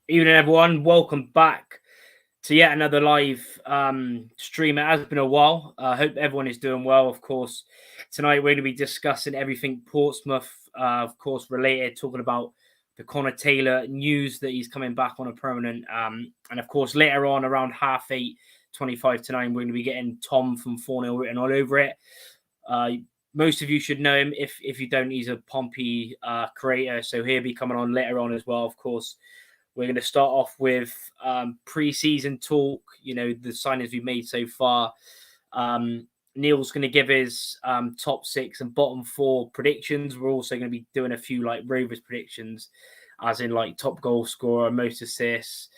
Evening, everyone. Welcome back to yet another live stream. It has been a while. I hope everyone is doing well. Of course, tonight we're going to be discussing everything Portsmouth, of course, related, talking about the Connor Taylor news that he's coming back on a permanent. And of course, later on around 8:30, 25 to 9, we're going to be getting Tom from 4-0 written all over it. Most of you should know him. If you don't, he's a Pompey creator. So he'll be coming on later on as well, of course. We're going to start off with pre-season talk, the signings we've made so far. Neil's going to give his top 6 and bottom 4 predictions. We're also going to be doing a few Rovers predictions, as in top goal scorer, most assists,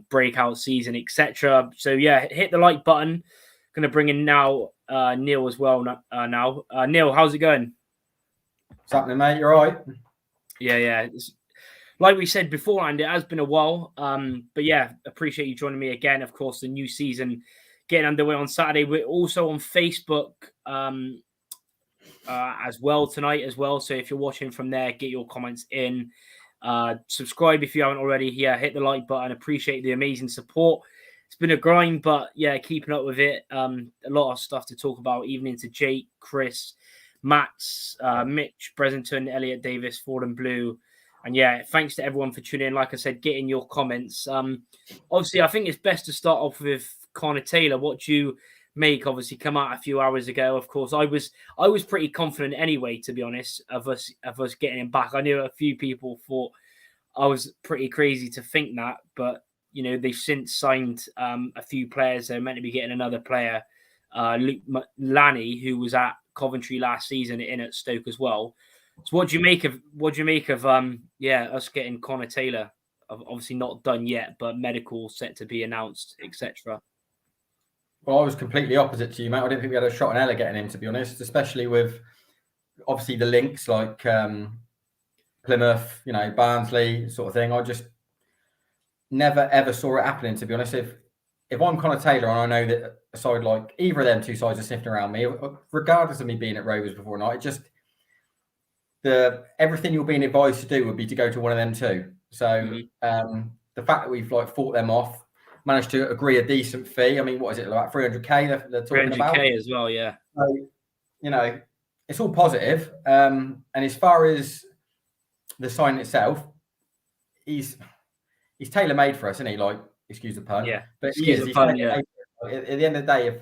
breakout season, etc. So yeah, hit the like button. Going to bring in now Neil as well now. Neil, how's it going? What's happening, mate? You all right? Yeah. Like we said beforehand, it has been a while. But yeah, appreciate you joining me again. Of course, the new season getting underway on Saturday. We're also on Facebook as well tonight as well. So if you're watching from there, get your comments in. Subscribe if you haven't already. Yeah, hit the like button. Appreciate the amazing support. It's been a grind, but yeah, keeping up with it. A lot of stuff to talk about, even into Jake, Chris, Max, Mitch, Bresenton, Elliot Davis, Ford and Blue. And yeah, thanks to everyone for tuning in. Like I said, get in your comments. Obviously, I think it's best to start off with Connor Taylor. What do you make? Obviously, come out a few hours ago. Of course, I was pretty confident anyway, to be honest, of us getting him back. I knew a few people thought I was pretty crazy to think that, but they've since signed a few players. They're meant to be getting another player, Luke Lanny, who was at Coventry last season, in at Stoke as well. So what do you make of us getting Connor Taylor? Obviously not done yet, but medical set to be announced, etc. Well, I was completely opposite to you, mate. I didn't think we had a shot on Ella getting him, to be honest, especially with obviously the links like Plymouth, Barnsley sort of thing. I just never ever saw it happening, to be honest. If I'm Connor Taylor and I know that a side like either of them two sides are sniffing around me, regardless of me being at Rovers before night, everything you're being advised to do would be to go to one of them two. So the fact that we've fought them off, managed to agree a decent fee. I mean, what is it, about 300k they're talking about? 300k as well, yeah. So, it's all positive. And as far as the sign itself, he's tailor-made for us, isn't he? Excuse the pun. Yeah. But he is. Yeah. At the end of the day,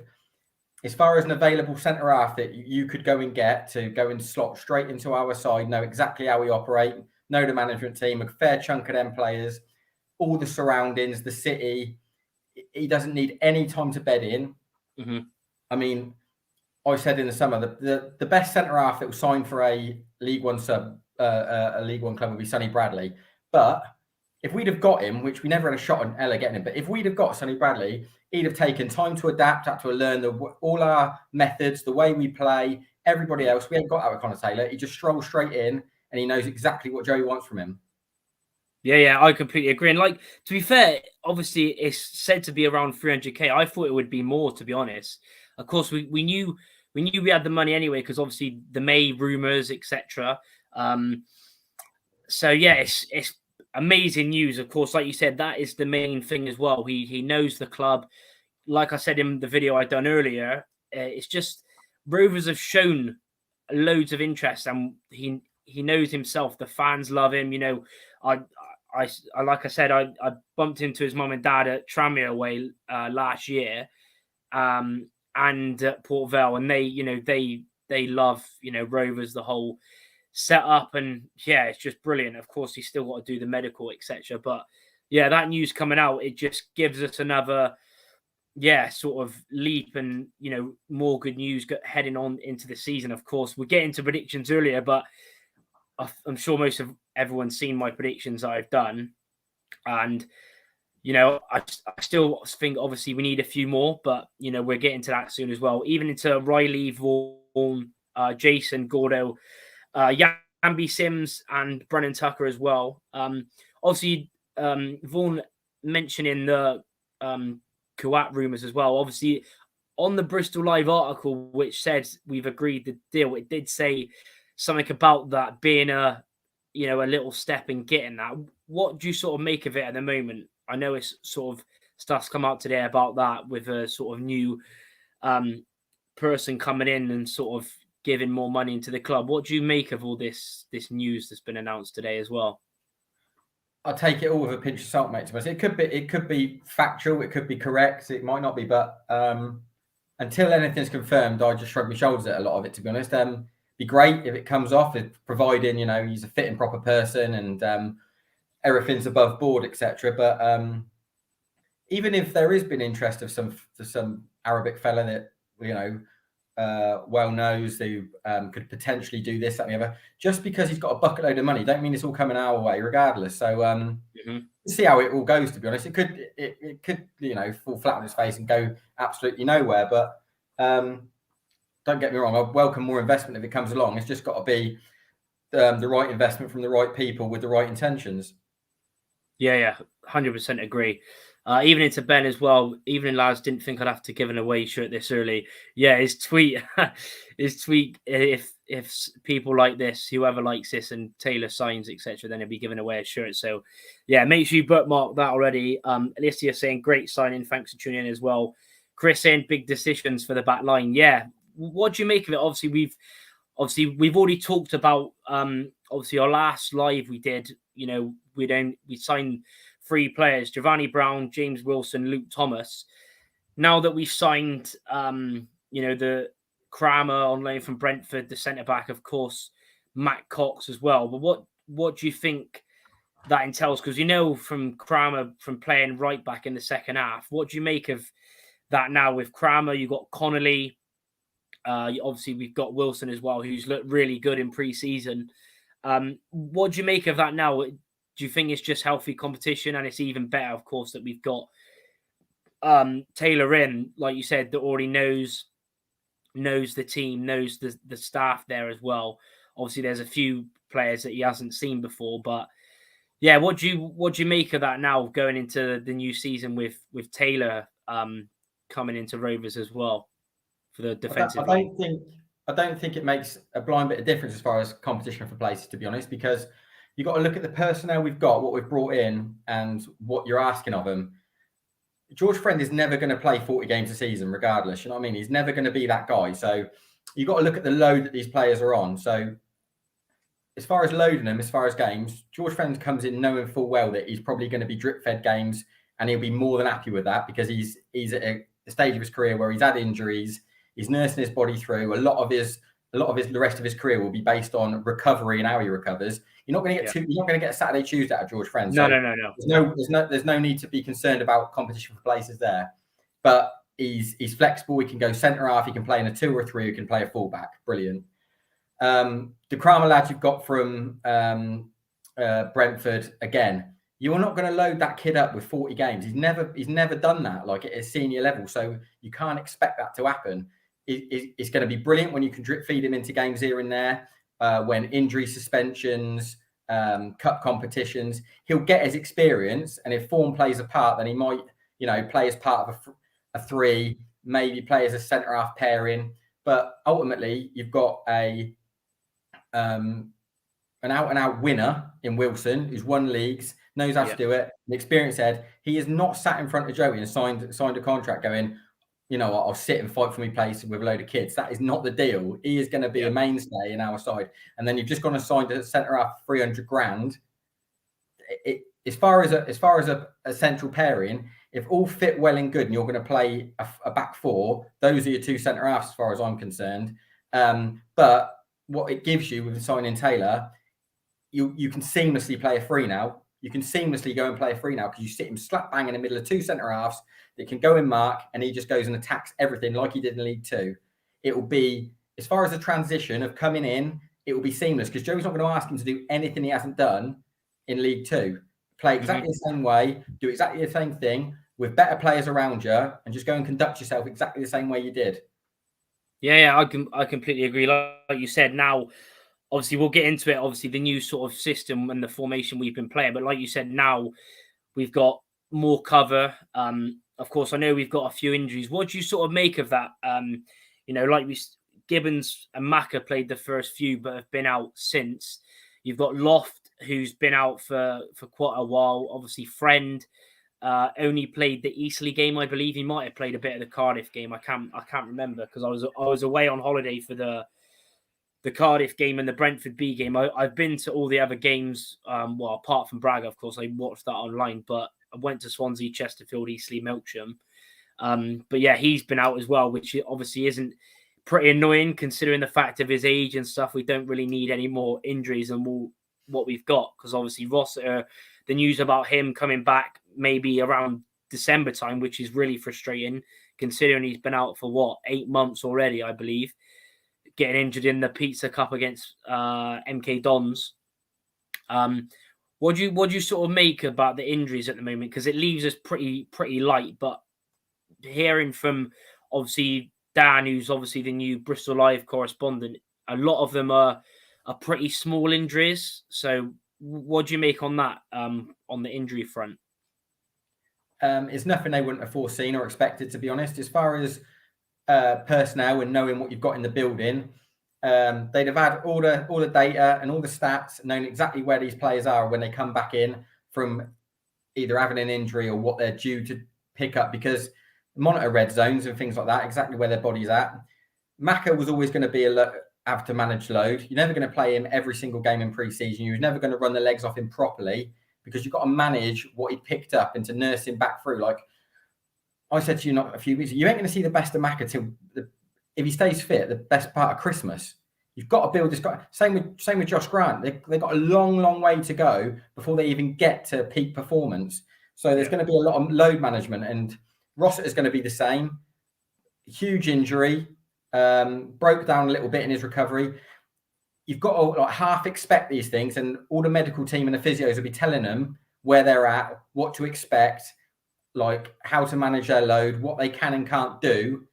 as far as an available centre half that you could go and get to go and slot straight into our side, know exactly how we operate, know the management team, a fair chunk of them players, all the surroundings, the city. He doesn't need any time to bed in. Mm-hmm. I mean, I said in the summer the best centre half that was signed for a League One sub, a League One club would be Sonny Bradley. But if we'd have got him, which we never had a shot on Ella getting him, but if we'd have got Sonny Bradley, he'd have taken time to adapt, had to learn all our methods, the way we play, everybody else. We ain't got that with Connor Taylor. He just strolls straight in and he knows exactly what Joey wants from him. Yeah, I completely agree. And to be fair, obviously it's said to be around 300k. I thought it would be more, to be honest. Of course, we knew we had the money anyway, because obviously the May rumours, etc. So yeah, it's amazing news. Of course, like you said, that is the main thing as well. He knows the club. Like I said in the video I done earlier, it's just Rovers have shown loads of interest, and he knows himself. The fans love him. I like I said, I bumped into his mum and dad at Tranmere away last year, and at Port Vale, and they love Rovers, the whole setup, and yeah, it's just brilliant. Of course, he's still got to do the medical, etc. But yeah, that news coming out, it just gives us another sort of leap, and more good news heading on into the season. Of course, we'll get into predictions earlier, but I'm sure most of everyone's seen my predictions that I've done, and I still think obviously we need a few more, but we're getting to that soon as well. Even into Riley, Vaughan, Jason, Gordo, Yambi Sims, and Brennan Tucker as well. Obviously, Vaughan mentioning the Kuwait rumours as well. Obviously, on the Bristol Live article, which said we've agreed the deal, it did say something about that being a little step in getting that. what do you sort of make of it at the moment? I know it's sort of stuff's come out today about that with a sort of new person coming in and sort of giving more money into the club. What do you make of all this news that's been announced today as well? I take it all with a pinch of salt, mate. To us, it could be factual, it could be correct, it might not be, but until anything's confirmed, I just shrug my shoulders at a lot of it. To be honest, be great if it comes off, providing he's a fit and proper person and everything's above board, etc. But even if there has been interest of some Arabic fella that well knows who could potentially do this, that, and the other. Just because he's got a bucket load of money, don't mean it's all coming our way, regardless. So see how it all goes. To be honest, it could fall flat on its face and go absolutely nowhere. But don't get me wrong, I welcome more investment if it comes along. It's just got to be the right investment from the right people with the right intentions. Yeah, 100% agree. Even into Ben as well. Evening lads, didn't think I'd have to give an away shirt this early. Yeah, his tweet. If people like this, whoever likes this, and Taylor signs, etc., then he'll be giving away a shirt. So, yeah, make sure you bookmark that already. Alicia saying great signing. Thanks for tuning in as well. Chris saying big decisions for the back line. Yeah, what do you make of it? Obviously, we've already talked about. Obviously, our last live we did. We signed 3 players: Giovanni Brown, James Wilson, Luke Thomas. Now that we've signed, the Kramer on loan from Brentford, the centre back, of course, Matt Cox as well. But what do you think that entails? Because from Kramer, from playing right back in the second half, what do you make of that now with Kramer? You got Connolly. Obviously, we've got Wilson as well, who's looked really good in pre-season. What do you make of that now? Do you think it's just healthy competition, and it's even better, of course, that we've got Taylor in, like you said, that already knows the team, knows the staff there as well. Obviously, there's a few players that he hasn't seen before, but yeah, what do you make of that now going into the new season with Taylor coming into Rovers as well for the defensive line? I don't think it makes a blind bit of difference as far as competition for places, to be honest, because you've got to look at the personnel we've got, what we've brought in, and what you're asking of them. George Friend is never going to play 40 games a season, regardless. You know what I mean? He's never going to be that guy. So you've got to look at the load that these players are on. So as far as loading them, as far as games, George Friend comes in knowing full well that he's probably going to be drip-fed games, and he'll be more than happy with that because he's at a stage of his career where he's had injuries. He's nursing his body through. A lot of the rest of his career will be based on recovery and how he recovers. You're not going to get you're not going to get a Saturday, Tuesday out of George Friend. No. There's no need to be concerned about competition for places there. But he's flexible. He can go centre half. He can play in a 2 or a 3. He can play a fullback. Brilliant. The Kramer lad you've got from Brentford, again, you're not going to load that kid up with 40 games. He's never done that like at a senior level. So you can't expect that to happen. It's going to be brilliant when you can drip feed him into games here and there, when injury suspensions, cup competitions. He'll get his experience, and if form plays a part, then he might, play as part of a 3, maybe play as a centre half pairing. But ultimately, you've got an out and out winner in Wilson, who's won leagues, knows how to do it. An experienced head. He is not sat in front of Joey and signed a contract going, I'll sit and fight for my place with a load of kids. That is not the deal. He is going to be a mainstay in our side. And then you've just gone and signed a centre half 300 grand. As far as a central pairing, if all fit well and good, and you're going to play a back 4, those are your 2 centre halves as far as I'm concerned. But what it gives you with signing Taylor, you can seamlessly play a 3 now. You can seamlessly go and play a 3 now because you sit him slap bang in the middle of 2 centre halves that can go in mark, and he just goes and attacks everything like he did in League 2. It will be, as far as the transition of coming in, it will be seamless because Joey's not going to ask him to do anything he hasn't done in League 2. Play exactly the same way, do exactly the same thing with better players around you, and just go and conduct yourself exactly the same way you did. Yeah, I completely agree. Like you said, now, obviously, we'll get into it. Obviously, the new sort of system and the formation we've been playing. But like you said, now we've got more cover. Of course, I know we've got a few injuries. What do you sort of make of that? Gibbons and Maka played the first few, but have been out since. You've got Loft who's been out for quite a while. Obviously, Friend only played the Eastleigh game, I believe. He might have played a bit of the Cardiff game. I can't remember because I was away on holiday for the Cardiff game and the Brentford B game. I've been to all the other games. Well, apart from Braga, of course, I watched that online. But I went to Swansea, Chesterfield, Eastleigh, Melksham. But yeah, he's been out as well, which obviously isn't pretty annoying considering the fact of his age and stuff. We don't really need any more injuries than what we've got, because obviously Rossiter, the news about him coming back maybe around December time, which is really frustrating considering he's been out for 8 months already, I believe, getting injured in the Pizza Cup against MK Dons. What do you sort of make about the injuries at the moment? Because it leaves us pretty light, but hearing from obviously Dan, who's obviously the new Bristol Live correspondent, a lot of them are pretty small injuries. So what do you make on that, on the injury front? It's nothing they wouldn't have foreseen or expected, to be honest. As far as personnel and knowing what you've got in the building, they'd have had all the data and all the stats, known exactly where these players are when they come back in from either having an injury or what they're due to pick up, because monitor red zones and things like that, exactly where their body's at. Maka was always going to be have to manage load. You're never going to play him every single game in pre-season. You're never going to run the legs off him properly, because you've got to manage what he picked up and to nurse him back through. Like I said to you not a few weeks ago, you ain't going to see the best of Maka till if he stays fit, the best part of Christmas. You've got to build this guy. Same with Josh Grant. They've got a long way to go before they even get to peak performance. So there's going to be a lot of load management, and Rossiter is going to be the same. Huge injury, broke down a little bit in his recovery. You've got to half expect these things, and all the medical team and the physios will be telling them where they're at, what to expect, like how to manage their load, what they can and can't do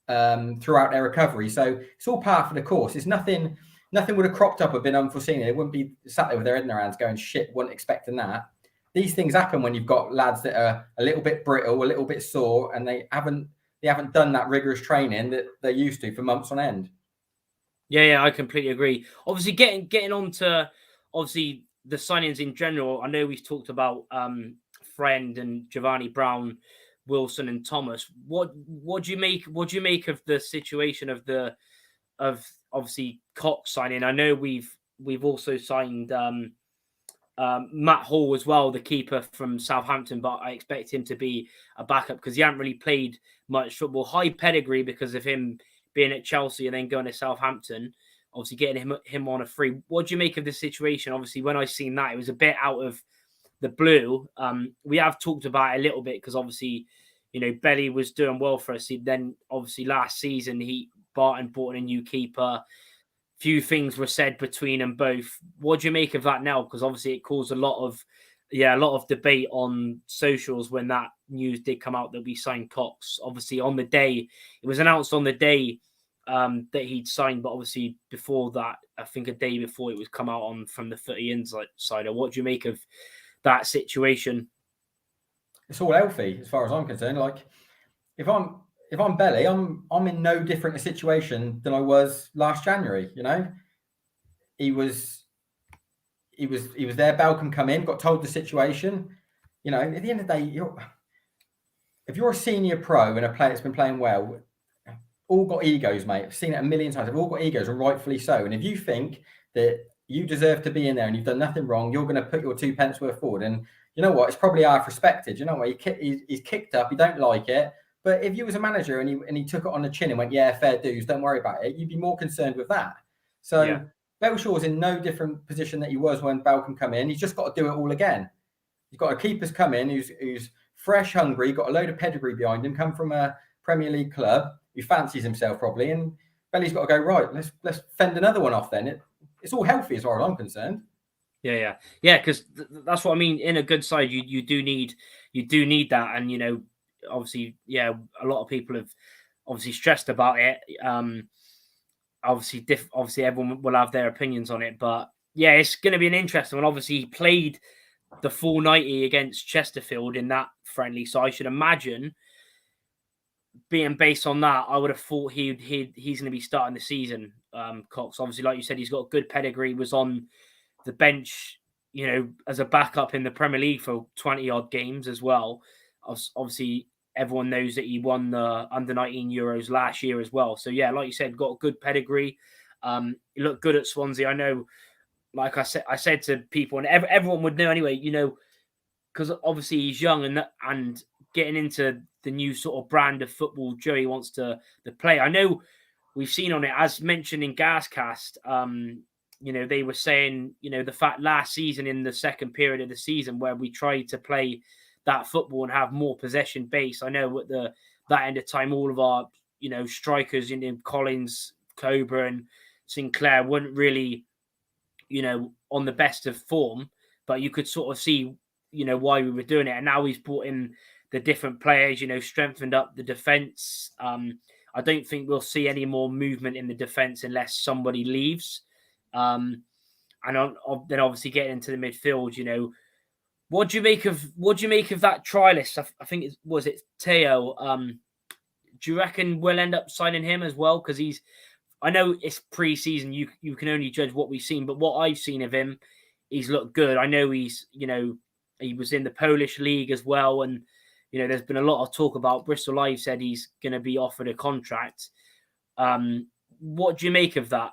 throughout their recovery. So it's all part of the course. It's nothing would have cropped up or been unforeseen. They wouldn't be sat there with their head in their hands going, shit, wasn't expecting that. These things happen when you've got lads that are a little bit brittle, a little bit sore, and they haven't done that rigorous training that they're used to for months on end. Yeah, I completely agree. Obviously, getting on to obviously the signings in general. I know we've talked about Friend and Giovanni Brown, Wilson and Thomas. What do you make of the situation of obviously Cox signing? I know we've also signed Matt Hall as well, the keeper from Southampton, but I expect him to be a backup because he hasn't really played much football. High pedigree because of him being at Chelsea and then going to Southampton, obviously getting him on a free. What do you make of the situation? Obviously, when I seen that, it was a bit out of the blue. We have talked about it a little bit because obviously, you know, Belly was doing well for us. Then obviously last season, Barton bought in a new keeper. Few things were said between them both. What do you make of that now? Because obviously it caused a lot of debate on socials when that news did come out that we signed Cox. Obviously on the day, it was announced on the day that he'd signed, but obviously before that, I think a day before it was come out on from the 30 Insider. What do you make of that situation? It's all healthy as far as I'm concerned. Like if I'm Belly, I'm in no different a situation than I was last January. You know, he was there. Balcom come in, got told the situation. You know, at the end of the day, if you're a senior pro and a player that's been playing well, all got egos, mate. I've seen it a million times. They've all got egos, and rightfully so. And if you think that you deserve to be in there and you've done nothing wrong, you're going to put your 2 pence worth forward. And you know what? It's probably half respected. You know what? He's kicked up. You don't like it. But if you was a manager and he took it on the chin and went, yeah, fair dues, don't worry about it, you'd be more concerned with that. So Belshaw's in no different position that he was when Balcom come in. He's just got to do it all again. He's got a keeper's come in who's fresh, hungry, got a load of pedigree behind him, come from a Premier League club, who fancies himself probably, and Belly's got to go, right, let's fend another one off then. It's all healthy as far as I'm concerned. Yeah, because that's what I mean. In a good side, you do need that, and you know, obviously, yeah, a lot of people have obviously stressed about it. Obviously, everyone will have their opinions on it, but yeah, it's going to be an interesting one. Obviously, he played the full 90 against Chesterfield in that friendly, so I should imagine, being based on that, I would have thought he's going to be starting the season. Cox, obviously, like you said, he's got a good pedigree. Was on the bench as a backup in the Premier League for 20 odd games as well. Obviously, everyone knows that he won the under-19 Euros last year as well. So yeah, like you said, got a good pedigree. He looked good at Swansea. I know, like I said to people, and everyone would know anyway, because obviously he's young and getting into the new sort of brand of football Joey wants to play. I know we've seen on it, as mentioned in Gascast, they were saying, the fact last season in the second period of the season where we tried to play that football and have more possession base. I know at that end of time, all of our, strikers, Collins, Cobra and Sinclair weren't really, on the best of form, but you could sort of see, why we were doing it. And now he's brought in the different players, strengthened up the defense. I don't think we'll see any more movement in the defense unless somebody leaves. And then obviously getting into the midfield, what do you make of that trialist? I think was it Teo? Do you reckon we'll end up signing him as well? Because I know it's pre-season. You can only judge what we've seen, but what I've seen of him, he's looked good. I know he was in the Polish league as well, and there's been a lot of talk about Bristol Live said he's going to be offered a contract. What do you make of that?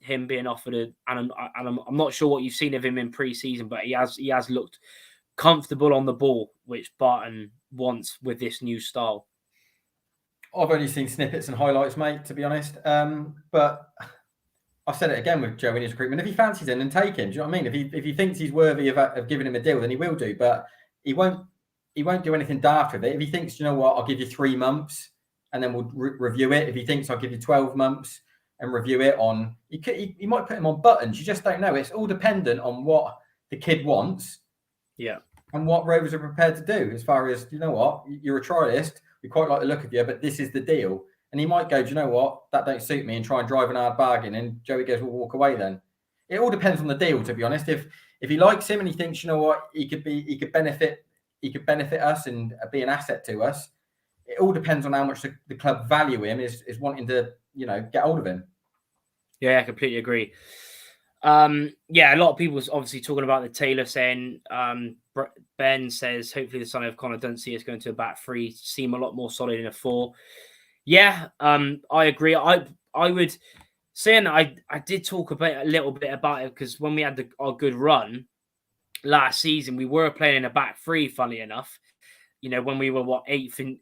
Him being offered I'm not sure what you've seen of him in pre-season, but he has looked comfortable on the ball, which Barton wants with this new style. I've only seen snippets and highlights, mate, to be honest. But I've said it again with Joe in his recruitment. If he fancies him, then take him. Do you know what I mean? If he thinks he's worthy of giving him a deal, then he will do. But he won't do anything daft with it. If he thinks, you know what, I'll give you 3 months and then we'll review it. If he thinks I'll give you 12 months and review it on, he might put him on buttons. You just don't know. It's all dependent on what the kid wants. Yeah. And what Rovers are prepared to do as far as, you know what, you're a trialist. We quite like the look of you, but this is the deal. And he might go, do you know what, that don't suit me, and try and drive an hard bargain. And Joey goes, we'll walk away then. It all depends on the deal, to be honest. If he likes him and he thinks, you know what, he could benefit us and be an asset to us. It all depends on how much the club value him is wanting to, get hold of him. Yeah, I completely agree. A lot of people obviously talking about the Taylor saying, Ben says, hopefully the son of Connor doesn't see us going to a back 3, seem a lot more solid in a 4. Yeah, I agree. I would say, and I did talk a little bit about it, because when we had our good run last season, we were playing in a back 3, funnily enough, when we were 8th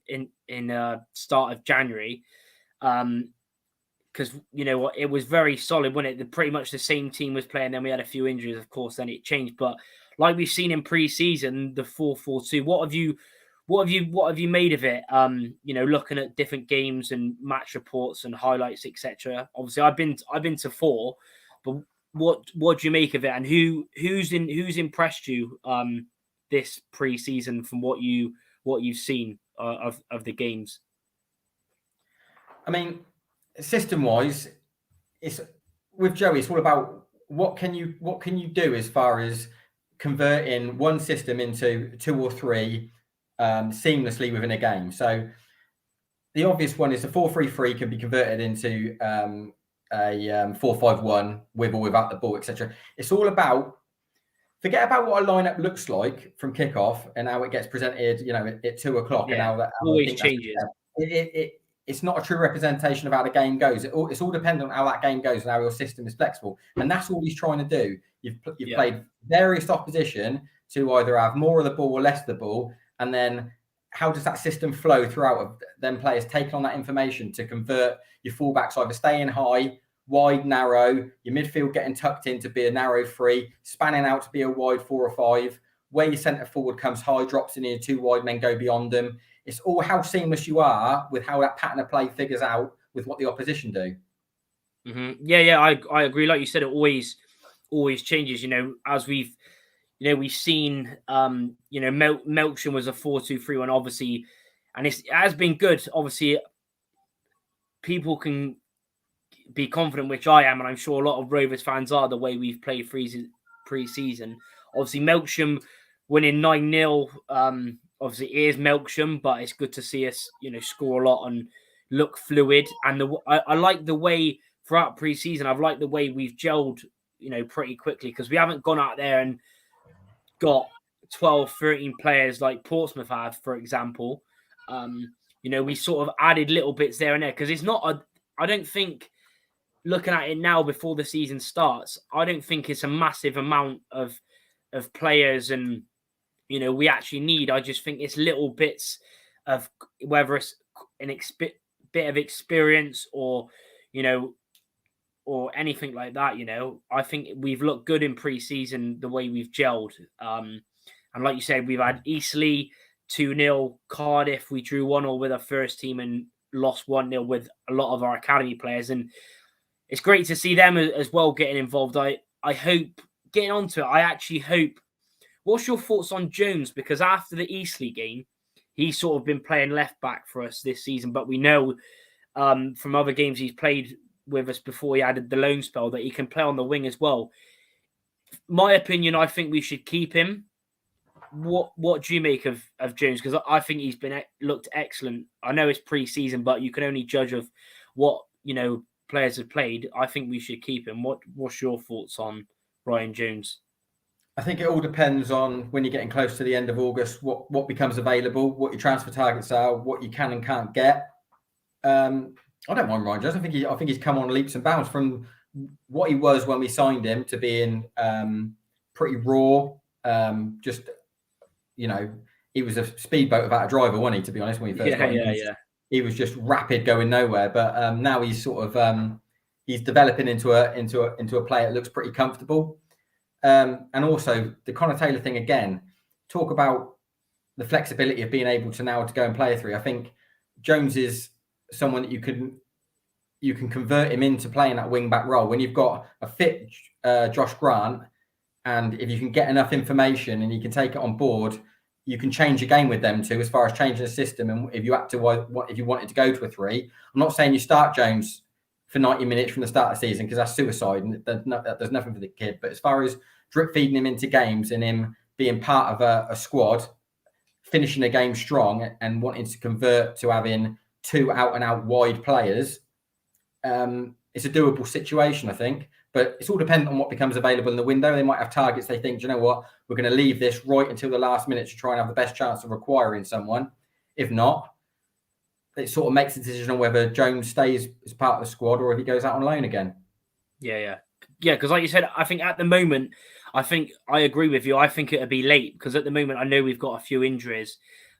in start of January. Because it was very solid, wasn't it? Pretty much the same team was playing. Then we had a few injuries, of course. Then it changed. But like we've seen in pre-season, the 4-4-2. What have you made of it? Looking at different games and match reports and highlights, etc. Obviously, I've been to 4, but what do you make of it? And who's impressed you this pre-season from what you've seen of the games? I mean, system-wise, it's with Joey. It's all about what can you do as far as converting one system into 2 or 3 seamlessly within a game. So the obvious one is the 4-3-3 can be converted into a 4-5-1 with or without the ball, etc. It's all about, forget about what a lineup looks like from kickoff and how it gets presented, at 2 o'clock. Yeah, and how that always changes. It's not a true representation of how the game goes. It's all dependent on how that game goes and how your system is flexible. And that's all he's trying to do. You've played various opposition to either have more of the ball or less of the ball. And then how does that system flow throughout of them players taking on that information to convert your fullbacks either staying high, wide, narrow, your midfield getting tucked in to be a narrow 3, spanning out to be a wide 4 or 5, where your centre forward comes high, drops in your 2 wide and then go beyond them. It's all how seamless you are with how that pattern of play figures out with what the opposition do. Mm-hmm. Yeah, I agree. Like you said, it always changes. As we've seen. Melksham was a 4-2-3-1, obviously, and it has been good. Obviously, people can be confident, which I am, and I'm sure a lot of Rovers fans are, the way we've played pre-season. Obviously, Melksham winning 9-0. Obviously, it is Melksham, but it's good to see us, score a lot and look fluid. And I like the way throughout pre-season, I've liked the way we've gelled, pretty quickly, because we haven't gone out there and got 12, 13 players like Portsmouth have, for example. We sort of added little bits there and there, because it's not I don't think, looking at it now before the season starts, I don't think it's a massive amount of players and we actually need. I just think it's little bits of, whether it's bit of experience or or anything like that. I think we've looked good in pre-season, the way we've gelled. And like you said, we've had Eastleigh 2-0, Cardiff we drew 1-1 with our first team and lost 1-0 with a lot of our academy players, and it's great to see them as well getting involved. I hope, getting onto it, I actually hope. What's your thoughts on Jones? Because after the Eastleigh game, he's sort of been playing left back for us this season, but we know from other games he's played with us before he added the loan spell that he can play on the wing as well. My opinion, I think we should keep him. What do you make of Jones? Because I think he's looked excellent. I know it's pre-season, but you can only judge of what players have played. I think we should keep him. What's your thoughts on Ryan Jones? I think it all depends on, when you're getting close to the end of August, what becomes available, what your transfer targets are, what you can and can't get. I don't mind Ryan Jones. I think he's come on leaps and bounds from what he was when we signed him to being pretty raw. He was a speedboat without a driver, wasn't he? To be honest, when he first got him, he was just rapid, going nowhere. But now he's sort of he's developing into a player that looks pretty comfortable. And also the Connor Taylor thing again. Talk about the flexibility of being able to now to go and play a 3. I think Jones is someone that you can convert him into playing that wing back role when you've got a fit Josh Grant, and if you can get enough information and you can take it on board, you can change a game with them too, as far as changing the system. And if you wanted to go to a 3, I'm not saying you start Jones for 90 minutes from the start of the season, because that's suicide and there's nothing for the kid. But as far as drip feeding him into games and him being part of a squad, finishing a game strong and wanting to convert to having 2 out-and-out wide players, it's a doable situation, I think. But it's all dependent on what becomes available in the window. They might have targets they think, do you know what, we're going to leave this right until the last minute to try and have the best chance of acquiring someone. If not, it sort of makes a decision on whether Jones stays as part of the squad or if he goes out on loan again. Yeah. Because like you said, I think at the moment, I agree with you. I think it'll be late, because at the moment I know we've got a few injuries.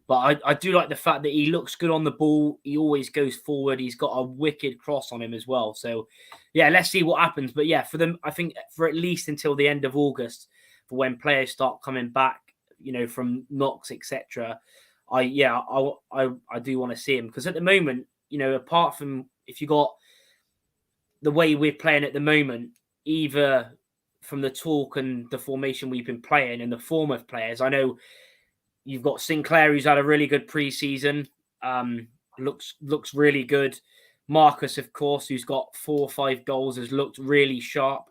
But I do like the fact that he looks good on the ball. He always goes forward. He's got a wicked cross on him as well. So, yeah, let's see what happens. But, yeah, for them, I think for at least until the end of August, for when players start coming back, from knocks, etc., I do want to see him. Because at the moment, apart from if you got the way we're playing at the moment, either from the talk and the formation we've been playing and the form of players, I know you've got Sinclair, who's had a really good pre-season, looks really good. Marcus, of course, who's got 4 or 5 goals, has looked really sharp.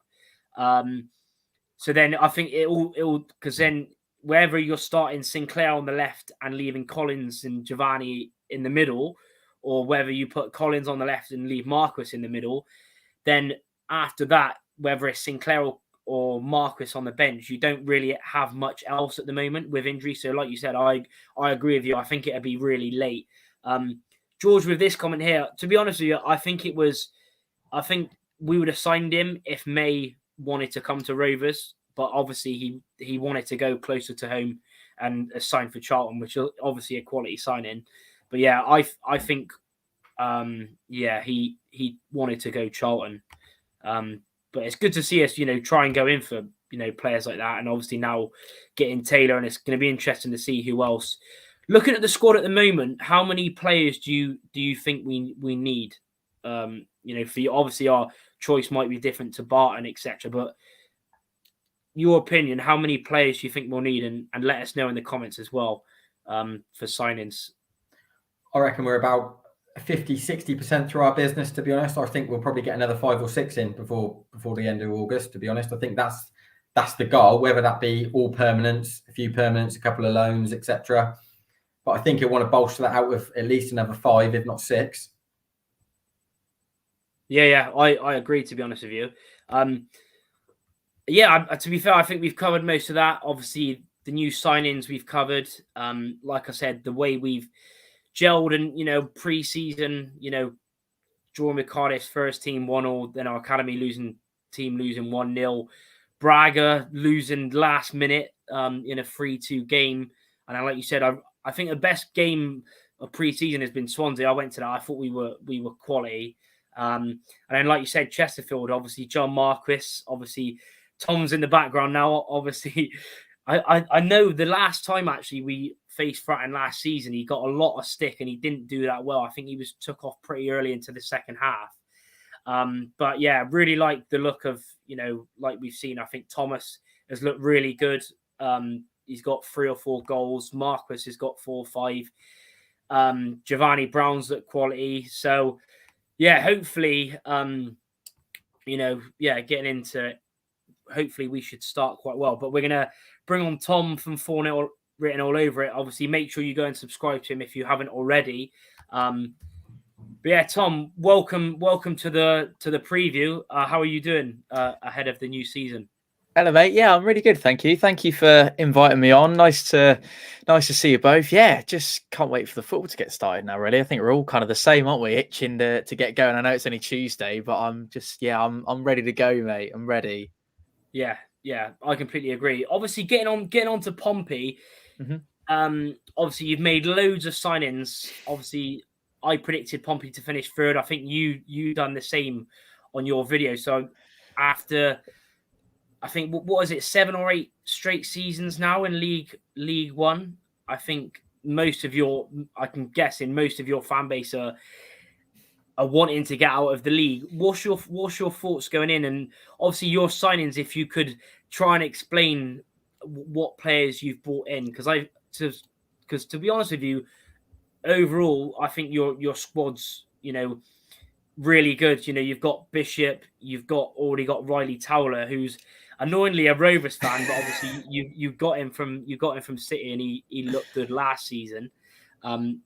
So then I think it'll because then wherever you're starting Sinclair on the left and leaving Collins and Giovanni in the middle, or whether you put Collins on the left and leave Marcus in the middle, then after that, whether it's Sinclair or Marcus on the bench, you don't really have much else at the moment with injury. So like you said, I agree with you. I think it'll be really late. George, with this comment here, to be honest with you, I think we would have signed him if May wanted to come to Rovers, but obviously he wanted to go closer to home and signed for Charlton, which is obviously a quality signing. But yeah, I think he wanted to go Charlton. But it's good to see us, try and go in for, players like that. And obviously now getting Taylor, and it's going to be interesting to see who else. Looking at the squad at the moment, how many players do you think we need? For you, obviously our choice might be different to Barton, etc. But your opinion, how many players do you think we'll need? And let us know in the comments as well for signings. I reckon we're about 50-60% through our business, to be honest. I think we'll probably get another 5 or 6 in before the end of August, to be honest. I think that's the goal, whether that be all permanents, a few permanents, a couple of loans, etc. But I think you'll want to bolster that out with at least another 5, if not 6. Yeah, I agree, to be honest with you. Yeah, to be fair, I think we've covered most of that. Obviously, the new signings we've covered. Like I said, the way we've gelled and, pre-season, drawing with Cardiff's first team 1-1, then our academy losing 1-0. Braga losing last minute in a 3-2 game. And like you said, I think the best game of pre-season has been Swansea. I went to that. I thought we were quality. And then, like you said, Chesterfield, obviously, John Marquis, obviously, Tom's in the background now. Obviously, I know the last time actually we faced Fratton last season, he got a lot of stick and he didn't do that well. I think he was took off pretty early into the second half. But yeah, really like the look of, like we've seen. I think Thomas has looked really good. He's got 3 or 4 goals. Marquis has got 4 or 5. Giovanni Brown's looked quality. So yeah, hopefully, getting into it, hopefully we should start quite well. But we're going to bring on Tom from 4-0 written all over it. Obviously, make sure you go and subscribe to him if you haven't already. But yeah, Tom, welcome to the preview. How are you doing ahead of the new season? Hello, mate. Yeah, I'm really good. Thank you. Thank you for inviting me on. Nice to see you both. Yeah, just can't wait for the football to get started now, really. I think we're all kind of the same, aren't we? Itching to get going. I know it's only Tuesday, but I'm ready to go, mate. I'm ready. Yeah, I completely agree. Obviously, getting on to Pompey. Mm-hmm. Obviously, you've made loads of signings. Obviously, I predicted Pompey to finish third. I think you done the same on your video. So after, I think, what is it, 7 or 8 straight seasons now in League One? I think most of your fan base are wanting to get out of the league. What's your thoughts going in? And obviously your signings, if you could try and explain what players you've brought in, because to be honest with you, overall, I think your squad's really good. You've got Bishop, you've already got Riley Towler, who's annoyingly a Rovers fan, but obviously you got him from City, and he looked good last season.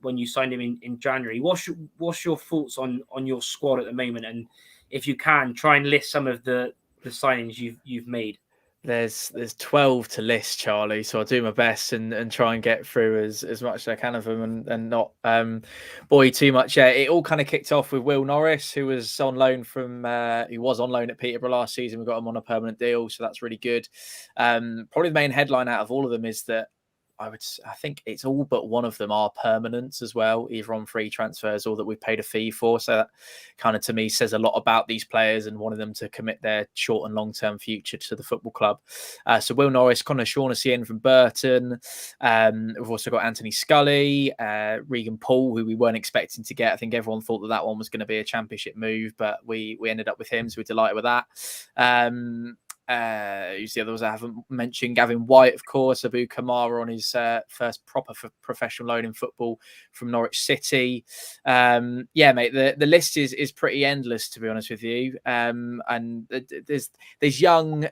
When you signed him in January, what's your thoughts on your squad at the moment? And if you can, try and list some of the signings you've made. There's 12 to list, Charlie, so I'll do my best and try and get through as much as I can of them and not bore you too much. Yeah, it all kind of kicked off with Will Norris, who was on loan at Peterborough last season. We got him on a permanent deal, so that's really good. Probably the main headline out of all of them is that I think it's all but one of them are permanents as well, either on free transfers or that we've paid a fee for. So that kind of, to me, says a lot about these players and wanting them to commit their short and long-term future to the football club. So Will Norris, Connor Shaughnessy in from Burton. We've also got Anthony Scully, Regan Paul, who we weren't expecting to get. I think everyone thought that one was going to be a championship move, but we ended up with him, so we're delighted with that. Who's the others I haven't mentioned? Gavin White, of course. Abu Kamara on his first proper professional loan in football from Norwich City. Yeah, mate, the list is pretty endless, to be honest with you. And there's young,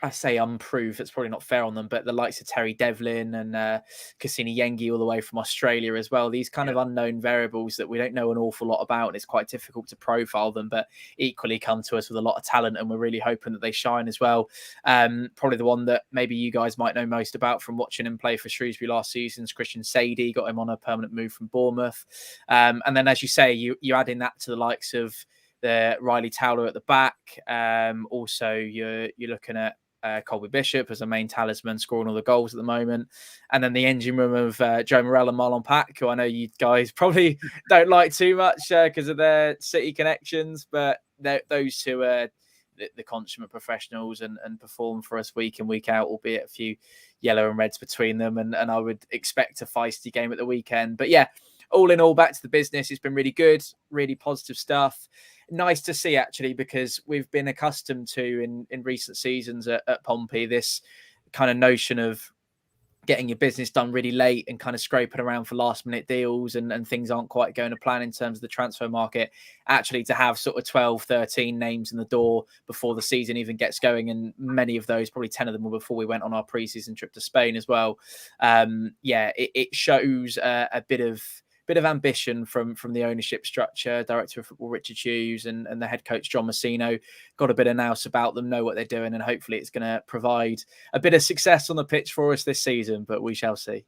I say unproved, that's probably not fair on them, but the likes of Terry Devlin and Cassini Yengi all the way from Australia as well. These kind of unknown variables that we don't know an awful lot about, and it's quite difficult to profile them, but equally come to us with a lot of talent, and we're really hoping that they shine as well. Probably the one that maybe you guys might know most about from watching him play for Shrewsbury last season is Christian Sadie. Got him on a permanent move from Bournemouth. And then, as you say, you add in that to the likes of the Riley Towler at the back. Also, you're looking at Colby Bishop as a main talisman, scoring all the goals at the moment. And then the engine room of Joe Morel and Marlon Pack, who I know you guys probably don't like too much because of their City connections, but those two are the consummate professionals and perform for us week in, week out, albeit a few yellow and reds between them. And I would expect a feisty game at the weekend. But yeah, all in all, back to the business. It's been really good, really positive stuff. Nice to see, actually, because we've been accustomed to in recent seasons at Pompey this kind of notion of getting your business done really late and kind of scraping around for last minute deals and things aren't quite going to plan in terms of the transfer market. Actually, to have sort of 12, 13 names in the door before the season even gets going, and many of those, probably 10 of them, were before we went on our pre-season trip to Spain as well. It shows a bit of bit of ambition from the ownership structure, director of football Richard Hughes and the head coach John Messino. Got a bit of nous about them, know what they're doing, and hopefully it's going to provide a bit of success on the pitch for us this season, but we shall see.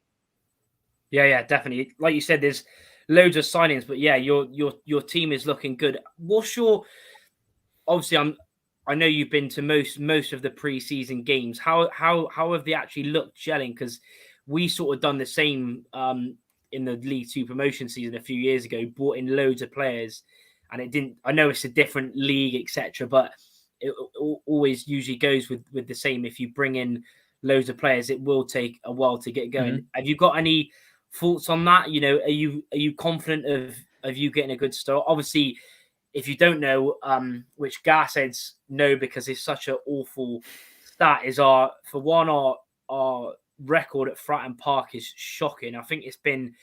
Yeah, definitely. Like you said, there's loads of signings, but yeah, your team is looking good. What's your obviously I know you've been to most of the pre-season games. How have they actually looked gelling? Because we sort of done the same in the League Two promotion season a few years ago, brought in loads of players, and it didn't. I know it's a different league, etc., but it always usually goes with the same. If you bring in loads of players, it will take a while to get going. Have you got any thoughts on that? You know, are you confident of you getting a good start? Obviously, if you don't know, which Gar says no because it's such an awful stat, is our record at Fratton Park is shocking. I think it's been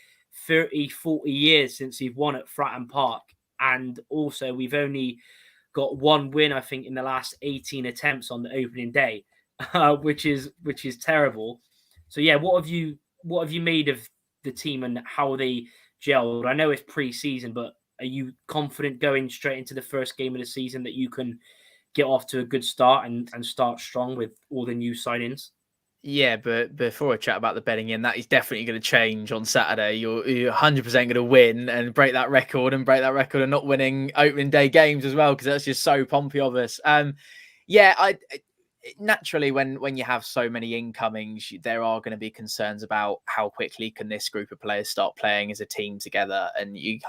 30, 40 years since we've won at Fratton Park. And also we've only got one win, I think, in the last 18 attempts on the opening day, which is terrible. So yeah, what have you made of the team and how they gelled? I know it's pre-season, but are you confident going straight into the first game of the season that you can get off to a good start and start strong with all the new signings? Yeah, but before I chat about the betting in, that is definitely going to change on Saturday. You're 100% going to win and break that record and not winning opening day games as well, because that's just so pompy of us. Naturally, when you have so many incomings, there are going to be concerns about how quickly can this group of players start playing as a team together, and you're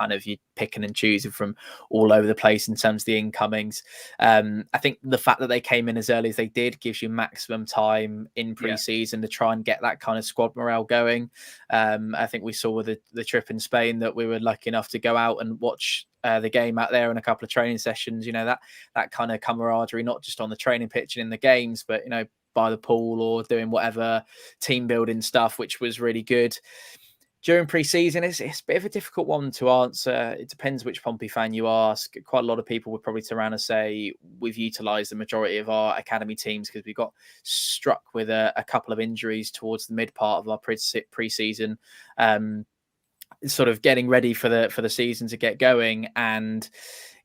picking and choosing from all over the place in terms of the incomings. I think the fact that they came in as early as they did gives you maximum time in pre-season to try and get that kind of squad morale going. I think we saw with the trip in Spain that we were lucky enough to go out and watch the game out there and a couple of training sessions, that kind of camaraderie, not just on the training pitch and in the games, but, by the pool or doing whatever team building stuff, which was really good. During pre-season, it's a bit of a difficult one to answer. It depends which Pompey fan you ask. Quite a lot of people would probably turn around and say we've utilised the majority of our academy teams because we got struck with a couple of injuries towards the mid part of our pre-season. Sort of getting ready for the season to get going, and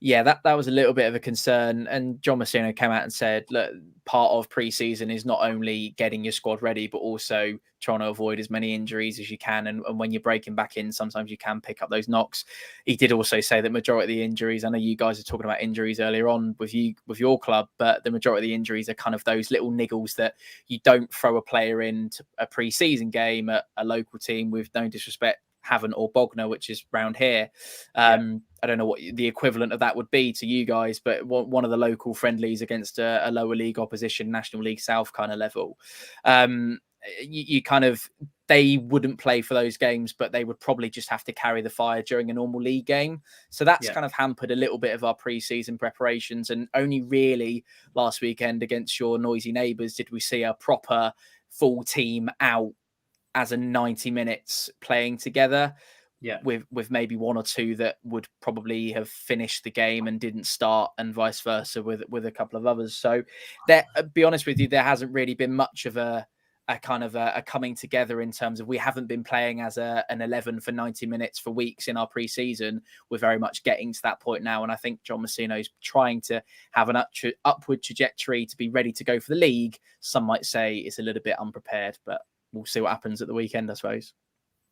that was a little bit of a concern. And John Messino came out and said, look, part of pre-season is not only getting your squad ready, but also trying to avoid as many injuries as you can. And when you're breaking back in, sometimes you can pick up those knocks. He did also say that majority of the injuries, I know you guys are talking about injuries earlier on with your club, but the majority of the injuries are kind of those little niggles that you don't throw a player into a pre-season game at a local team, with no disrespect, Havant or Bognor, which is round here. I don't know what the equivalent of that would be to you guys, but one of the local friendlies against a lower league opposition, National League South kind of level. They wouldn't play for those games, but they would probably just have to carry the fire during a normal league game. So that's kind of hampered a little bit of our pre-season preparations. And only really last weekend against your noisy neighbours did we see a proper full team out as a 90 minutes playing together, with maybe one or two that would probably have finished the game and didn't start, and vice versa with a couple of others. So be honest with you, there hasn't really been much of a kind of a coming together in terms of, we haven't been playing as an 11 for 90 minutes for weeks in our pre-season. We're very much getting to that point now. And I think John Messino's trying to have an upward trajectory to be ready to go for the league. Some might say it's a little bit unprepared, but we'll see what happens at the weekend, I suppose.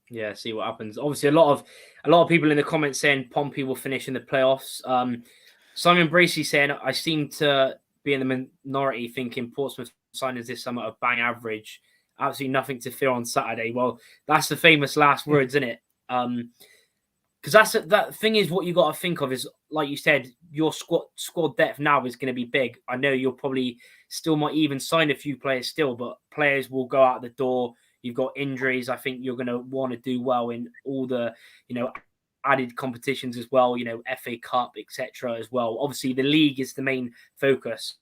Yeah, see what happens. Obviously, a lot of people in the comments saying Pompey will finish in the playoffs. Simon Bracey saying, I seem to be in the minority thinking Portsmouth signings this summer are bang average. Absolutely nothing to fear on Saturday. Well, that's the famous last words, isn't it? Because that thing is, what you got to think of is, like you said, your squad depth now is going to be big. I know you'll probably still might even sign a few players still, but players will go out the door. You've got injuries. I think you're going to want to do well in all the, added competitions as well, FA Cup, etc. as well. Obviously, the league is the main focus.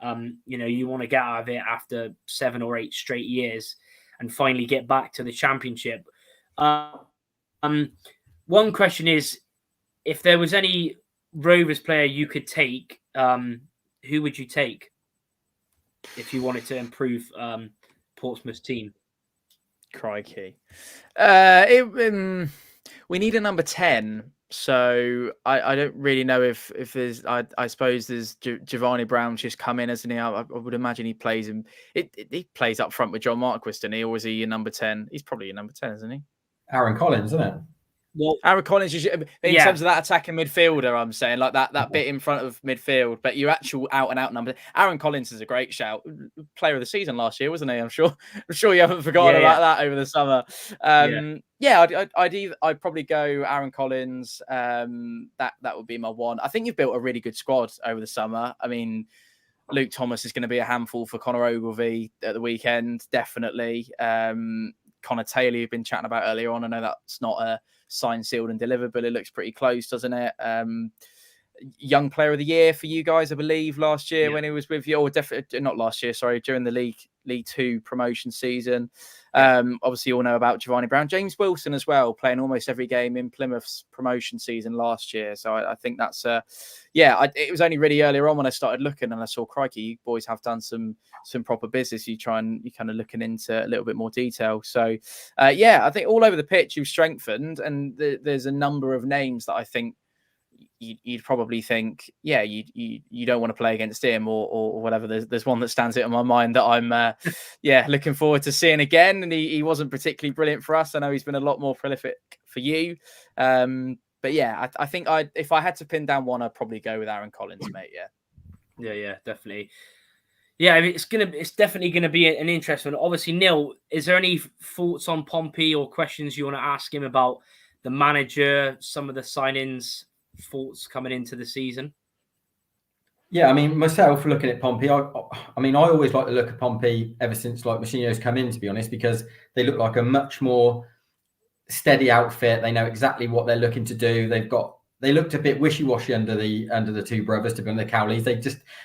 You want to get out of it after 7 or 8 straight years and finally get back to the Championship. One question is, if there was any Rovers player you could take, who would you take if you wanted to improve Portsmouth's team? Crikey. We need a number 10. So I don't really know if there's, I suppose there's Giovanni Brown's just come in, hasn't he? I would imagine he plays him. He plays up front with John Marquis, doesn't he? Or is he your number 10? He's probably your number 10, isn't he? Aaron Collins, isn't it? Well, Aaron Collins, in terms of that attacking midfielder, I'm saying like that bit in front of midfield, but your actual out and out number. Aaron Collins is a great shout. Player of the season last year, wasn't he? I'm sure you haven't forgotten about that over the summer. I'd probably go Aaron Collins. That would be my one. I think you've built a really good squad over the summer. I mean, Luke Thomas is going to be a handful for Conor Ogilvie at the weekend, definitely. Connor Taylor, you've been chatting about earlier on. I know that's not a signed, sealed and delivered, but it looks pretty close, doesn't it? Young player of the year for you guys, I believe, last year when he was with you, or definitely not last year, sorry, during the League Two promotion season. Obviously, you all know about Giovanni Brown, James Wilson as well, playing almost every game in Plymouth's promotion season last year. So I think that's it was only really earlier on when I started looking and I saw, crikey, you boys have done some proper business. You kind of looking into a little bit more detail. So I think all over the pitch you've strengthened, and there's a number of names that I think you'd probably think, you don't want to play against him or whatever. There's one that stands out in my mind that I'm looking forward to seeing again. And he wasn't particularly brilliant for us. I know he's been a lot more prolific for you. But I think if I had to pin down one, I'd probably go with Aaron Collins, mate. Yeah, definitely. Yeah, I mean, it's definitely gonna be an interesting one. Obviously, Neil, is there any thoughts on Pompey or questions you want to ask him about the manager, some of the signings, thoughts coming into the season? Yeah, I mean, myself looking at Pompey, I always like to look at Pompey ever since like Mourinho's come in, to be honest, because they look like a much more steady outfit. They know exactly what they're looking to do. They looked a bit wishy-washy under the two brothers, to be honest, the Cowleys.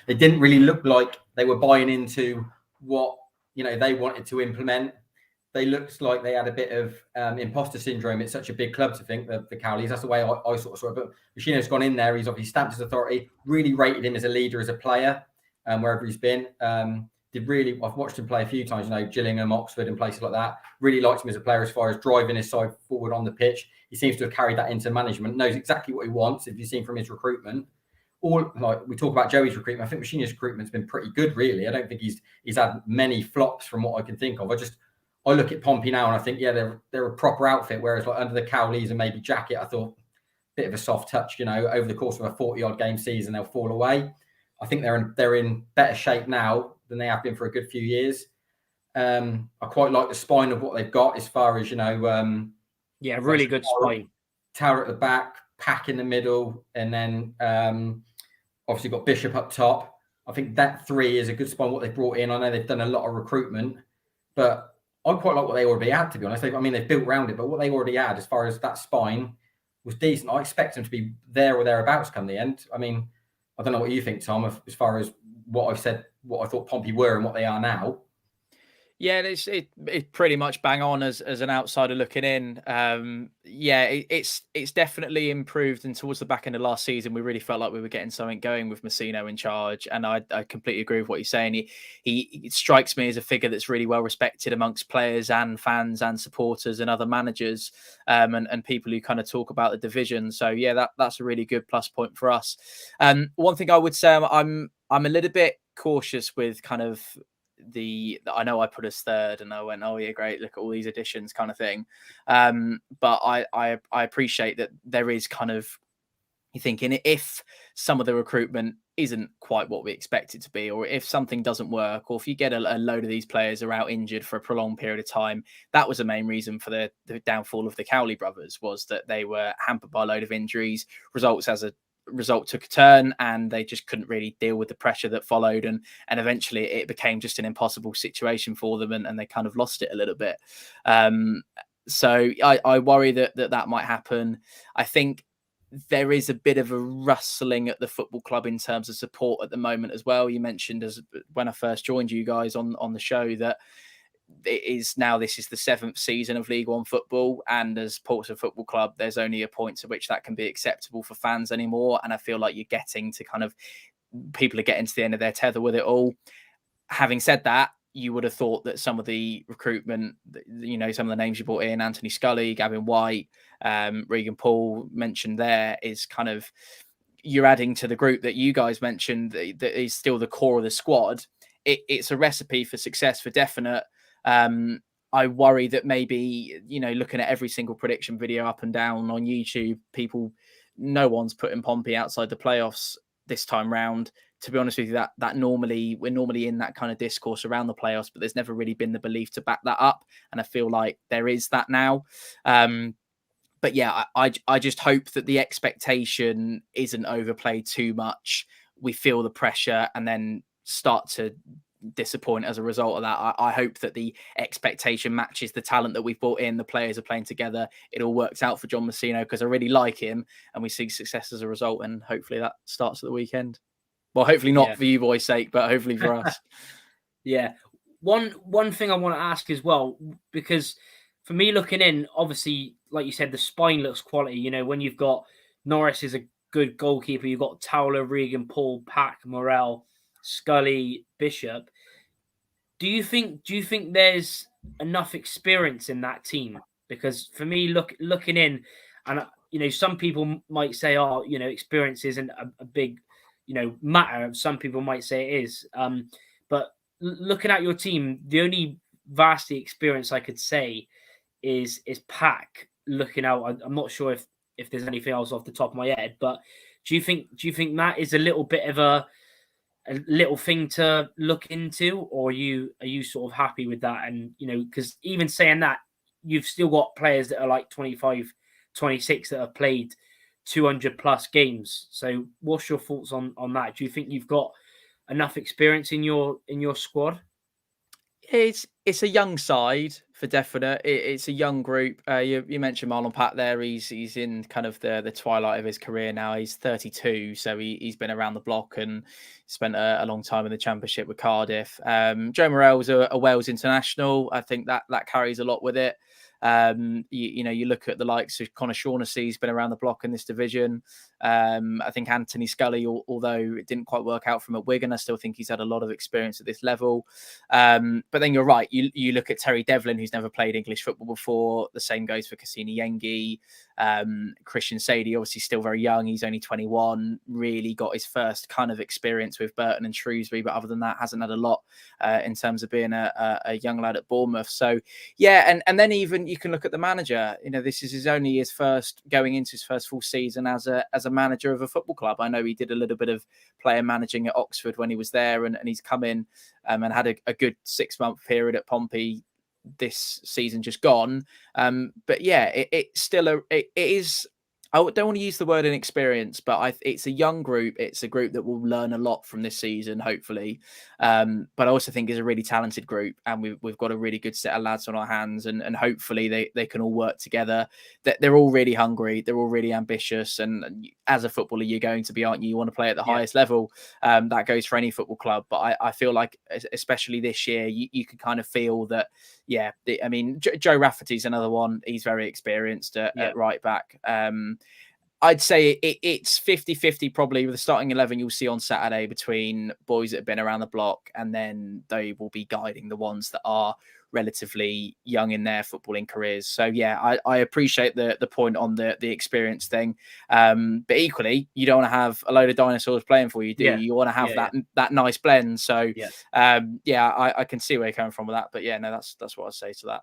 They didn't really look like they were buying into what they wanted to implement. They looked like they had a bit of imposter syndrome. It's such a big club to think that the Cowleys. That's the way I sort of saw it. But Mourinho's gone in there. He's obviously stamped his authority. Really rated him as a leader, as a player, wherever he's been. I've watched him play a few times. Gillingham, Oxford, and places like that. Really liked him as a player as far as driving his side forward on the pitch. He seems to have carried that into management. Knows exactly what he wants. If you've seen from his recruitment. We talk about Joey's recruitment. I think Mourinho's recruitment's been pretty good, really. I don't think he's had many flops from what I can think of. I look at Pompey now and I think, they're a proper outfit. Whereas like under the Cowleys and maybe Jacket, I thought a bit of a soft touch. Over the course of a 40-odd game season, they'll fall away. I think they're in better shape now than they have been for a good few years. I quite like the spine of what they've got as far as really good spine. Tower at the back, Pack in the middle, and then obviously got Bishop up top. I think that three is a good spine. What they've brought in, I know they've done a lot of recruitment, but I quite like what they already had, to be honest. They've built around it, but what they already had as far as that spine was decent. I expect them to be there or thereabouts come the end. I mean, I don't know what you think, Tom, as far as what I've said, what I thought Pompey were and what they are now. Yeah, it's pretty much bang on as an outsider looking in. It's definitely improved. And towards the back end of last season, we really felt like we were getting something going with Mourinho in charge. And I completely agree with what you're saying. He strikes me as a figure that's really well respected amongst players and fans and supporters and other managers and people who kind of talk about the division. So that's a really good plus point for us. One thing I would say, I'm a little bit cautious with kind of I know I put us third and I went, oh yeah, great, look at all these additions kind of thing. But I appreciate that there is kind of, you're thinking if some of the recruitment isn't quite what we expect it to be, or if something doesn't work, or if you get a load of these players are out injured for a prolonged period of time, that was the main reason for the downfall of the Cowley brothers, was that they were hampered by a load of injuries. Result took a turn and they just couldn't really deal with the pressure that followed, and eventually it became just an impossible situation for them and they kind of lost it a little bit. So I worry that might happen. I think there is a bit of a rustling at the football club in terms of support at the moment as well. You mentioned when I first joined you guys on the show that this is the 7th season of League One football, and as Portsmouth Football Club, there's only a point to which that can be acceptable for fans anymore. And I feel like people are getting to the end of their tether with it all. Having said that, you would have thought that some of the recruitment, some of the names you brought in, Anthony Scully, Gavin White, Regan Paul mentioned there, is kind of, you're adding to the group that you guys mentioned that is still the core of the squad. It's a recipe for success for definite. I worry that maybe, looking at every single prediction video up and down on YouTube, no one's putting Pompey outside the playoffs this time round. To be honest with you, that normally, we're normally in that kind of discourse around the playoffs, but there's never really been the belief to back that up. And I feel like there is that now. But yeah, I just hope that the expectation isn't overplayed too much. We feel the pressure and then start to disappoint as a result of that. I hope that the expectation matches the talent that we've brought in. The players are playing together. It all works out for John Messino, because I really like him, and we see success as a result. And hopefully that starts at the weekend. Well, hopefully not for you boys' sake, but hopefully for us. Yeah. One thing I want to ask as well, because for me looking in, obviously, like you said, the spine looks quality. When you've got Norris is a good goalkeeper, you've got Towler, Regan, Paul, Pack, Morel, Scully, Bishop. Do you think there's enough experience in that team? Because for me, looking in, and some people might say, experience isn't a big matter. Some people might say it is. But looking at your team, the only vastly experience I could say is Pack looking out. I'm not sure if there's anything else off the top of my head, but do you think that is a little bit of a little thing to look into, or are you sort of happy with that? And because even saying that, you've still got players that are like 25, 26 that have played 200 plus games. So what's your thoughts on that? Do you think you've got enough experience in your squad? It's a young side for definite. It's a young group. You mentioned Marlon Pack there. He's in kind of the twilight of his career now. He's 32, so he's been around the block and spent a long time in the Championship with Cardiff. Joe Morel's a Wales international. I think that carries a lot with it. You look at the likes of Connor Shaughnessy, he's been around the block in this division. I think Anthony Scully, although it didn't quite work out from at Wigan, I still think he's had a lot of experience at this level. But then you're right. You look at Terry Devlin, who's never played English football before. The same goes for Cassini Yengi. Christian Sadie, obviously still very young. He's only 21, really got his first kind of experience with Burton and Shrewsbury, but other than that, hasn't had a lot in terms of being a young lad at Bournemouth. So yeah, and then even you can look at the manager. This is going into his first full season as a manager of a football club. I know he did a little bit of player managing at Oxford when he was there, and he's come in and had a good 6-month period at Pompey this season just gone. But yeah, it is. I don't want to use the word inexperience, but it's a young group. It's a group that will learn a lot from this season, hopefully. But I also think it's a really talented group, and we've got a really good set of lads on our hands, and hopefully they can all work together. They're all really hungry. They're all really ambitious. And as a footballer, you're going to be, aren't you? You want to play at the highest level. That goes for any football club. But I feel like, especially this year, you can kind of feel that, Joe Rafferty's another one. He's very experienced at right back. I'd say it's 50-50 probably with the starting 11 you'll see on Saturday between boys that have been around the block, and then they will be guiding the ones that are relatively young in their footballing careers. So yeah, I appreciate the point on the experience thing. But equally, you don't want to have a load of dinosaurs playing for you, do you? You want to have that nice blend. So I can see where you're coming from with that. But yeah, no, that's what I'd say to that.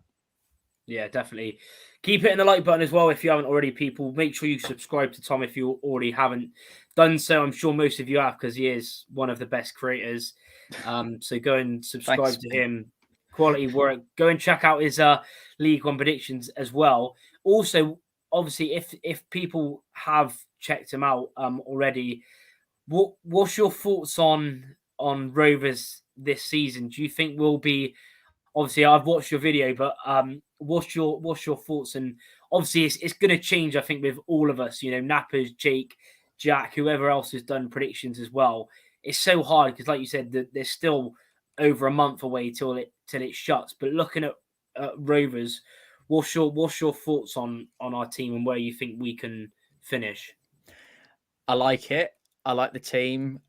Yeah, definitely. Keep hitting the like button as well if you haven't already, people. Make sure you subscribe to Tom if you already haven't done so. I'm sure most of you have, because he is one of the best creators. So go and subscribe to him. Quality work. Go and check out his League One predictions as well. Also, obviously, if people have checked him out already, what's your thoughts on Rovers this season? Do you think we'll be... Obviously, I've watched your video, but what's your thoughts? And obviously, it's going to change, I think, with all of us. Nappers, Jake, Jack, whoever else has done predictions as well. It's so hard because, like you said, there's still over a month away till it shuts. But looking at Rovers, what's your thoughts on our team and where you think we can finish? I like it. I like the team.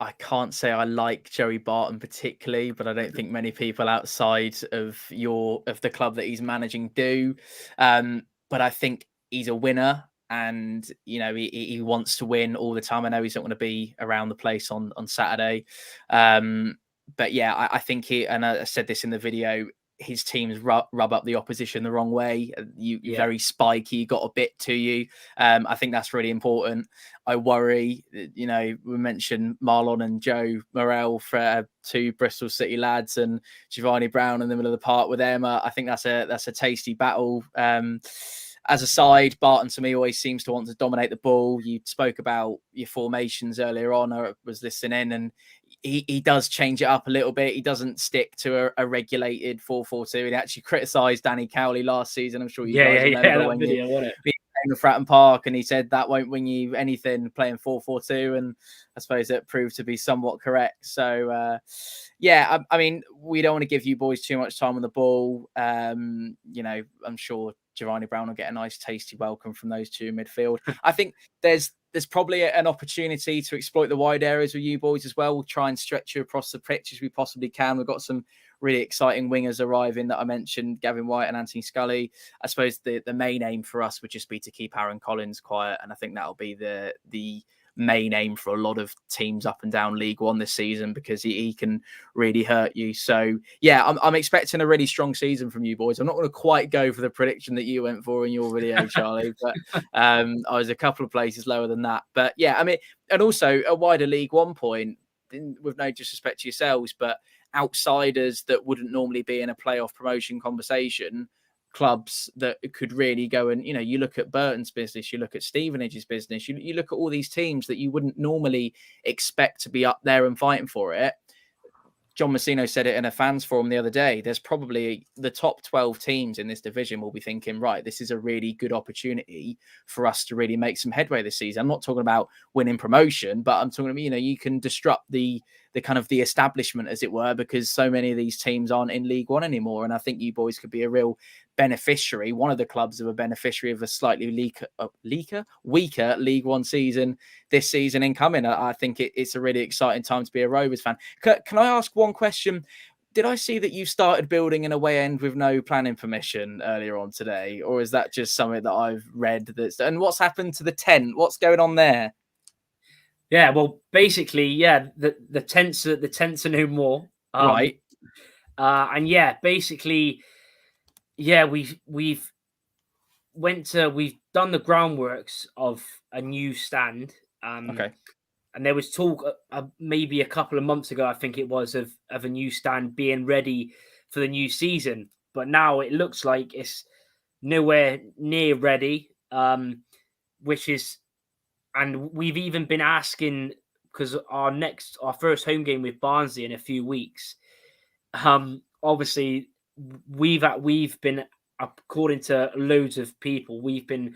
I can't say I like Joey Barton particularly, but I don't think many people outside of the club that he's managing do. But I think he's a winner, and he wants to win all the time. I know he's not going to be around the place on Saturday, but yeah, I think and I said this in the video, his teams rub up the opposition the wrong way. You're very spiky, you got a bit to you. I think that's really important. I worry, we mentioned Marlon and Joe Morel for two Bristol City lads, and Giovanni Brown in the middle of the park with them. I think that's a tasty battle. As a side, Barton to me always seems to want to dominate the ball. You spoke about your formations earlier on, or was listening, and he does change it up a little bit. He doesn't stick to a regulated 4-4-2. He actually criticised Danny Cowley last season. I'm sure you guys remember when you in the Fratton Park, and he said that won't win you anything playing 4-4-2, and I suppose it proved to be somewhat correct. So I mean, we don't want to give you boys too much time on the ball. I'm sure Giovanni Brown will get a nice tasty welcome from those two in midfield. I think there's probably an opportunity to exploit the wide areas with you boys as well. We'll try and stretch you across the pitch as we possibly can. We've got some really exciting wingers arriving that I mentioned, Gavin White and Anthony Scully. I suppose the main aim for us would just be to keep Aaron Collins quiet, and I think that'll be the main aim for a lot of teams up and down League One this season, because he can really hurt you. So yeah, I'm expecting a really strong season from you boys. I'm not going to quite go for the prediction that you went for in your video, Charlie, but I was a couple of places lower than that. But yeah, I mean, and also a wider League One point, with no disrespect to yourselves, but outsiders that wouldn't normally be in a playoff promotion conversation, clubs that could really go and, you look at Burton's business, you look at Stevenage's business, you look at all these teams that you wouldn't normally expect to be up there and fighting for it. John Messino said it in a fans forum the other day. There's probably the top 12 teams in this division will be thinking, right, this is a really good opportunity for us to really make some headway this season. I'm not talking about winning promotion, but I'm talking about, you can disrupt the kind of the establishment, as it were, because so many of these teams aren't in League One anymore. And I think you boys could be a real beneficiary, one of the clubs of a beneficiary of a slightly weaker League One season this season incoming. I think it's a really exciting time to be a Rovers fan. Can I ask one question? Did I see that you started building an away end with no planning permission earlier on today? Or is that just something that I've read? And what's happened to the tent? What's going on there? Yeah, well, basically, the tents are no more. Right. And yeah, basically, we've done the groundworks of a new stand. Okay. And there was talk maybe a couple of months ago, I think it was, of a new stand being ready for the new season. But now it looks like it's nowhere near ready, and we've even been asking, because our first home game with Barnsley in a few weeks, obviously we've been, according to loads of people, we've been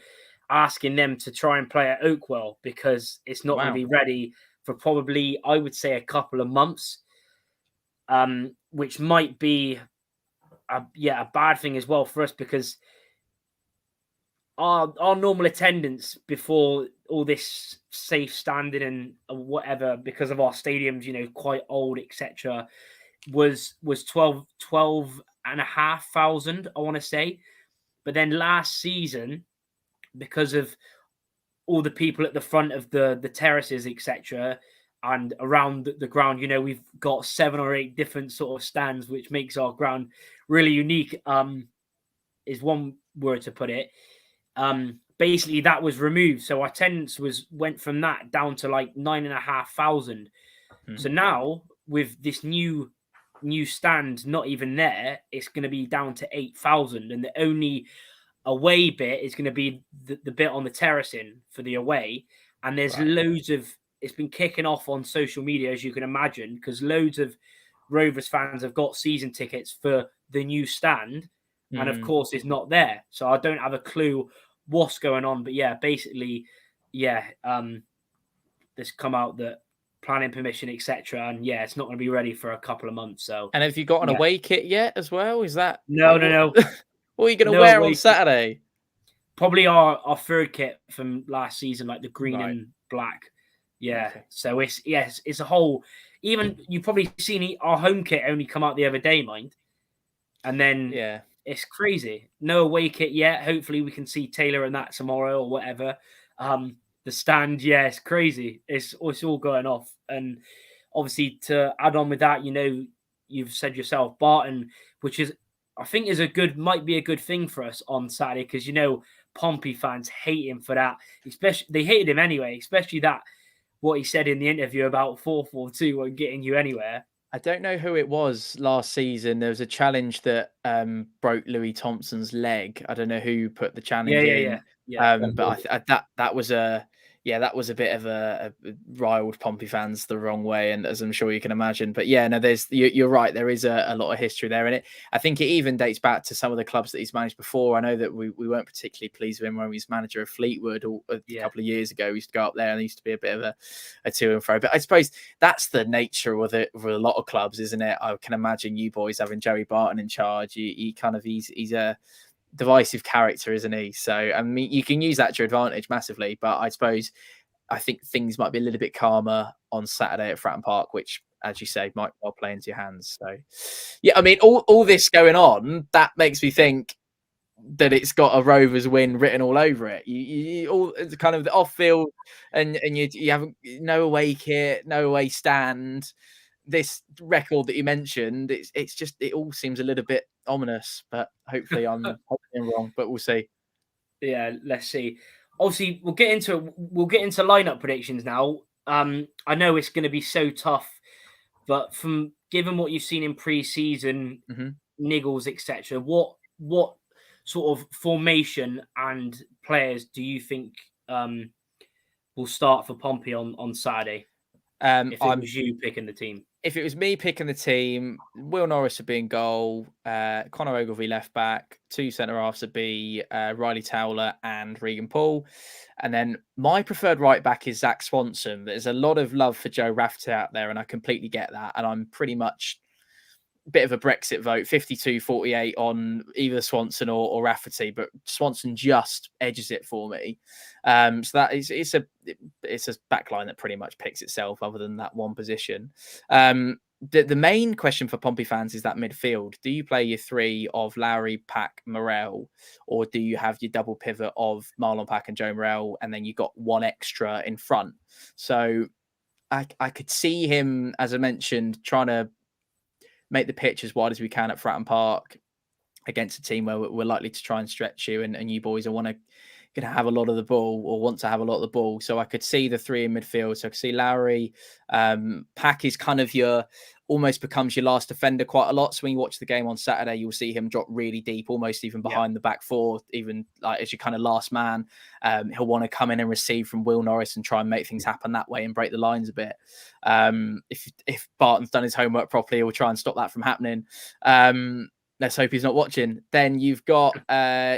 asking them to try and play at Oakwell, because it's not going to be ready for probably, I would say, a couple of months, which might be a bad thing as well for us, because our normal attendance before all this safe standing and whatever, because of our stadiums, quite old, etc., was 12,500, I want to say. But then last season, because of all the people at the front of the terraces, etc., and around the ground, we've got 7 or 8 different sort of stands, which makes our ground really unique, is one word to put it. Basically that was removed, so our attendance went from that down to like 9,500. So now with this new stand not even there, it's going to be down to 8,000, and the only away bit is going to be the bit on the terracing for the away. And there's loads of, it's been kicking off on social media, as you can imagine, because loads of Rovers fans have got season tickets for the new stand, and of course it's not there. So I don't have a clue what's going on, but basically, this come out that planning permission, etc., and it's not going to be ready for a couple of months. So, and have you got an away kit yet as well? Is that no? What are you going to wear on Saturday? Probably our third kit from last season, like the green and black. Yeah. Okay. So it's a whole. Even you've probably seen our home kit only come out the other day, mind, and then Yeah. it's crazy. No away kit yet. Hopefully we can see Taylor in that tomorrow or whatever. The stand, yeah, it's crazy. It's all going off, and obviously to add on with that, you've said yourself, Barton, which is I think might be a good thing for us on Saturday because Pompey fans hate him for that. Especially they hated him anyway, especially that what he said in the interview about 4-4-2 and getting you anywhere. I don't know who it was last season. There was a challenge that broke Louis Thompson's leg. I don't know who put the challenge in. But that was a bit of a riled Pompey fans the wrong way, and as I'm sure you can imagine. But yeah, no, you're right. There is a lot of history there, and I think it even dates back to some of the clubs that he's managed before. I know that we weren't particularly pleased with him when he was manager of Fleetwood a couple of years ago. We used to go up there, and there used to be a bit of a to and fro. But I suppose that's the nature with a lot of clubs, isn't it? I can imagine you boys having Joey Barton in charge. He's a divisive character, isn't he? So I mean, you can use that to your advantage massively, but I think things might be a little bit calmer on Saturday at Fratton Park, which, as you say, might well play into your hands. So yeah, I mean, all this going on, that makes me think that it's got a Rovers win written all over it. You all it's kind of the off field, and you have no away kit, no away stand. This record that you mentioned, it's just it all seems a little bit ominous, but hopefully I'm wrong, but we'll see. Yeah, let's see. Obviously, we'll get into lineup predictions now. I know it's going to be so tough, but from given what you've seen in pre-season, niggles, etc., what sort of formation and players do you think will start for Pompey on Saturday? If it was you picking the team. If it was me picking the team, Will Norris would be in goal, Conor Ogilvie left back, two centre-halves would be Riley Towler and Regan Paul. And then my preferred right back is Zach Swanson. There's a lot of love for Joe Rafferty out there, and I completely get that. And I'm pretty much a bit of a Brexit vote, 52-48 on either Swanson or Rafferty, but Swanson just edges it for me. So that is it's a back line that pretty much picks itself other than that one position. The main question for Pompey fans is that midfield. Do you play your three of Lowry, Pack, Morel, or do you have your double pivot of Marlon Pack and Joe Morel, and then you got one extra in front? So I could see him, as I mentioned, trying to make the pitch as wide as we can at Fratton Park against a team where we're likely to try and stretch you, and you boys are going to have a lot of the ball or want to have a lot of the ball. So I could see the three in midfield. So I could see Lowry. Pack is kind of almost becomes your last defender quite a lot. So when you watch the game on Saturday, you'll see him drop really deep, almost even behind the back four, even like as your kind of last man. He'll want to come in and receive from Will Norris and try and make things happen that way and break the lines a bit. If Barton's done his homework properly, he'll try and stop that from happening. Let's hope he's not watching. Then you've got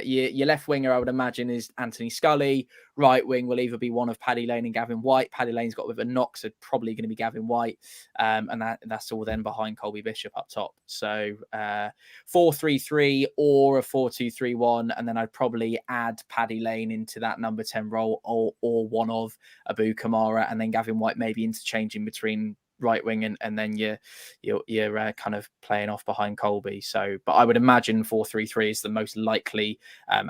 your left winger, I would imagine, is Anthony Scully. Right wing will either be one of Paddy Lane and Gavin White. Paddy Lane's got a bit of a knock, so probably going to be Gavin White. And that's all then behind Colby Bishop up top. So 4-3-3 or a 4-2-3-1. And then I'd probably add Paddy Lane into that number 10 role or one of Abu Kamara, and then Gavin White maybe interchanging between right wing and then you're kind of playing off behind Colby. So, but I would imagine 4-3-3 is the most likely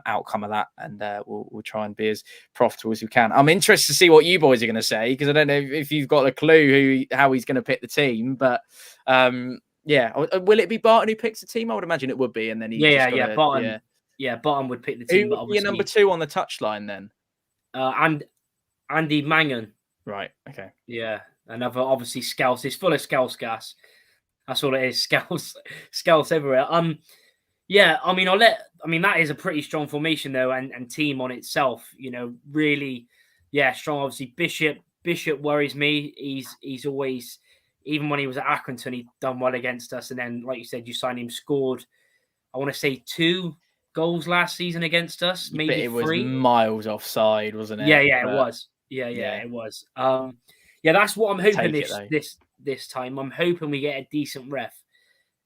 outcome of that, and we'll try and be as profitable as we can. I'm interested to see what you boys are going to say, because I don't know if you've got a clue how he's going to pick the team, but yeah, will it be Barton who picks the team? I would imagine it would be, and then Barton would pick the team. Who would be your number two on the touchline then? And Andy Mangan. Right. Okay. Yeah. Another obviously Scouse. It's full of Scouse gas. That's all it is. Scouse everywhere. Yeah. I mean, that is a pretty strong formation though, and team on itself. Really, strong. Obviously, Bishop worries me. He's always, even when he was at Accrington, he done well against us. And then, like you said, you signed him, scored. I want to say 2 goals last season against us. Maybe but it 3. was miles offside, wasn't it? Yeah, it was. Yeah, it was. Yeah, that's what I'm hoping this time. I'm hoping we get a decent ref.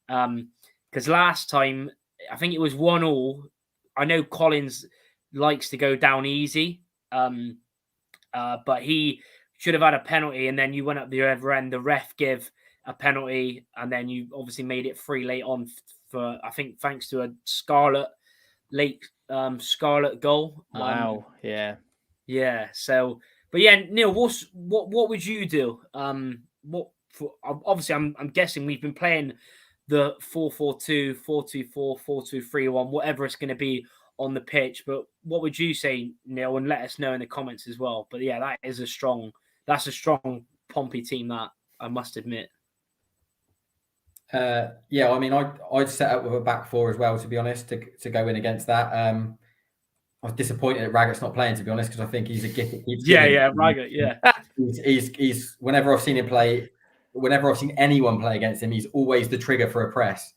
Because last time, I think it was 1-1. I know Collins likes to go down easy. But he should have had a penalty, and then you went up the other end. The ref gave a penalty, and then you obviously made it 3 late on for, I think, thanks to a late Scarlet goal. Wow. Yeah. So, but yeah, Neil, what would you do? Obviously, I'm guessing we've been playing the 4-4-2, 4-2-4, 4-2-3-1, whatever it's going to be on the pitch. But what would you say, Neil? And let us know in the comments as well. But yeah, that's a strong Pompey team, that I must admit. Yeah, I mean, I'd set up with a back four as well, to be honest, to go in against that. I was disappointed that Raggett's not playing, to be honest, because I think he's a gift that keeps giving. Raggett, yeah. He's whenever I've seen him play, whenever I've seen anyone play against him, he's always the trigger for a press.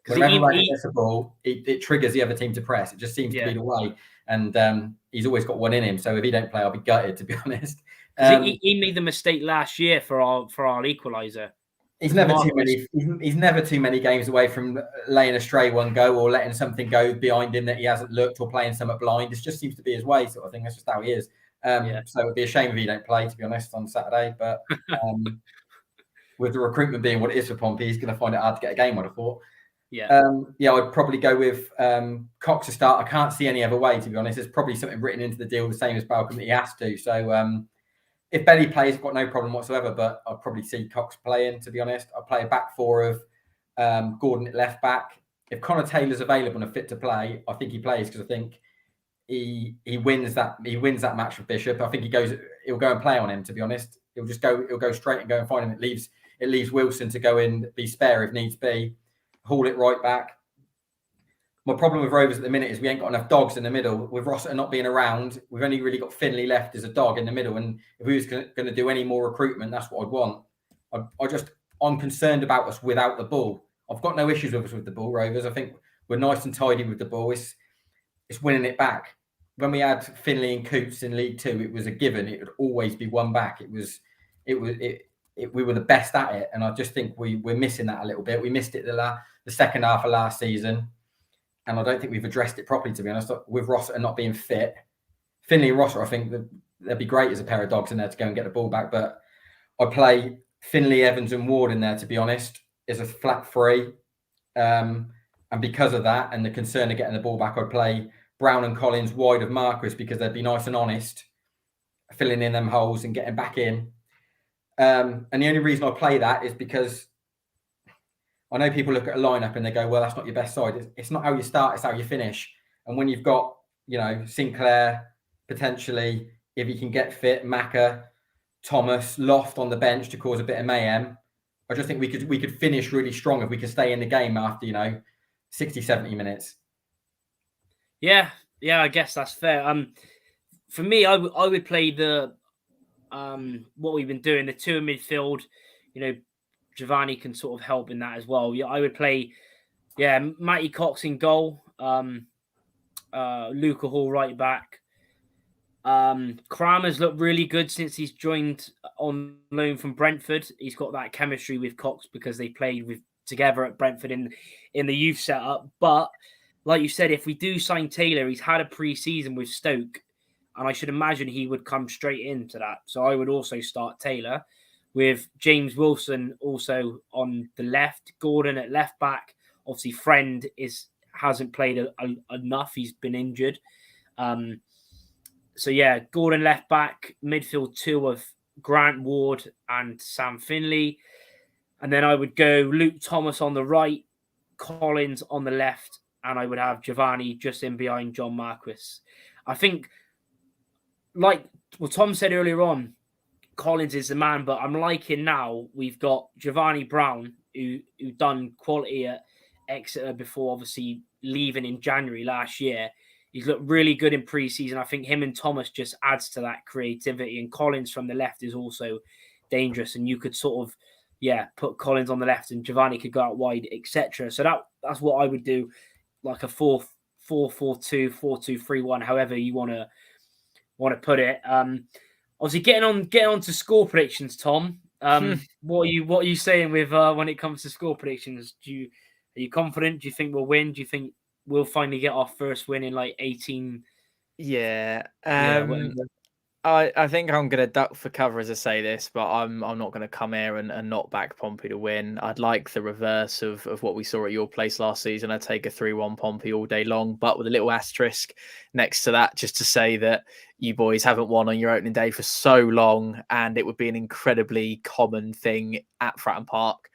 Whenever Raggett gets the ball, it triggers the other team to press. It just seems to be the way. And he's always got one in him. So if he don't play, I'll be gutted, to be honest. He made the mistake last year for our equaliser. He's never too many games away from laying a stray one go or letting something go behind him that he hasn't looked, or playing something blind. It just seems to be his way, sort of thing. That's just how he is. So it'd be a shame if he don't play, to be honest, on Saturday. But with the recruitment being what it is for Pompey, he's going to find it hard to get a game, I'd have thought. I'd probably go with Cox to start. I can't see any other way, to be honest. There's probably something written into the deal, the same as Balcom, that he has to. So if Belly plays, I've got no problem whatsoever, but I'd probably see Cox playing, to be honest. I'll play a back four of Gordon at left back. If Connor Taylor's available and fit to play, I think he plays, because I think he wins that match with Bishop. I think he'll go and play on him, to be honest. He'll go straight and go and find him. It leaves Wilson to go in, be spare if needs be, haul it right back. My problem with Rovers at the minute is we ain't got enough dogs in the middle. With Rossiter not being around, we've only really got Finley left as a dog in the middle. And if we was going to do any more recruitment, that's what I'd want. I'm concerned about us without the ball. I've got no issues with us with the ball, Rovers. I think we're nice and tidy with the ball. It's winning it back. When we had Finley and Coots in League Two, it was a given. It would always be one back. We were the best at it, and I just think we're missing that a little bit. We missed it the second half of last season. And I don't think we've addressed it properly, to be honest, with Rossiter not being fit. Finley and Rossiter, I think they'd be great as a pair of dogs in there to go and get the ball back. But I play Finley, Evans and Ward in there, to be honest, as a flat three. And because of that and the concern of getting the ball back, I'd play Brown and Collins wide of Marquis, because they'd be nice and honest, filling in them holes and getting back in. And the only reason I play that is because I know people look at a lineup and they go, well, that's not your best side. It's not how you start, it's how you finish. And when you've got, Sinclair, potentially, if he can get fit, Macca, Thomas, Loft on the bench to cause a bit of mayhem, I just think we could finish really strong if we could stay in the game after, 60, 70 minutes. Yeah, I guess that's fair. For me, I would play the what we've been doing, the two in midfield. Giovanni can sort of help in that as well. Yeah, I would play, Matty Cox in goal, Luca Hall right back. Kramer's looked really good since he's joined on loan from Brentford. He's got that chemistry with Cox because they played together at Brentford in the youth setup. But like you said, if we do sign Taylor, he's had a pre-season with Stoke, and I should imagine he would come straight into that. So I would also start Taylor, with James Wilson also on the left, Gordon at left back. Obviously, Friend hasn't played enough. He's been injured. Gordon left back, midfield two of Grant Ward and Sam Finley. And then I would go Luke Thomas on the right, Collins on the left, and I would have Giovanni just in behind John Marquis. I think, like what Tom said earlier on, Collins is the man, but I'm liking now we've got Giovanni Brown, who done quality at Exeter before obviously leaving in January last year. He's looked really good in pre-season. I think him and Thomas just adds to that creativity, and Collins from the left is also dangerous, and you could sort of put Collins on the left and Giovanni could go out wide, etc. So that's what I would do, like a 4-4-2, 4-2-3-1, however you want to put it. Obviously, getting on to score predictions, Tom. What are you saying with when it comes to score predictions? Are you confident? Do you think we'll win? Do you think we'll finally get our first win in like 18? Yeah. I think I'm going to duck for cover as I say this, but I'm not going to come here and not back Pompey to win. I'd like the reverse of what we saw at your place last season. I'd take a 3-1 Pompey all day long, but with a little asterisk next to that, just to say that you boys haven't won on your opening day for so long, and it would be an incredibly common thing at Fratton Park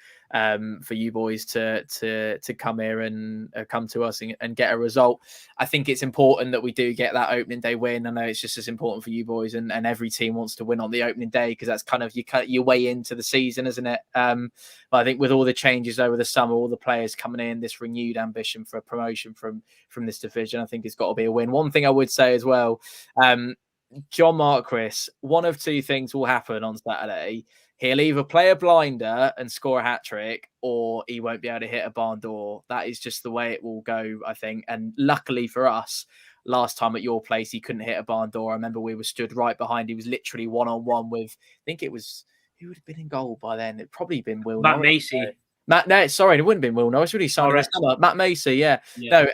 for you boys to come here and come to us and get a result. I think it's important that we do get that opening day win. I know it's just as important for you boys, and every team wants to win on the opening day because that's kind of your way into the season, isn't it? But I think with all the changes over the summer, all the players coming in, this renewed ambition for a promotion from this division, I think it's got to be a win. One thing I would say as well, John Marquis, one of two things will happen on Saturday. He'll either play a blinder and score a hat-trick, or he won't be able to hit a barn door. That is just the way it will go, I think. And luckily for us, last time at your place, he couldn't hit a barn door. I remember we were stood right behind. He was literally one-on-one with, I think it was, who would have been in goal by then? It'd probably been Will Matt Norris. Macy. No, sorry, it wouldn't have been Will Norris. Really signed Norris. Matt Macy, yeah. No,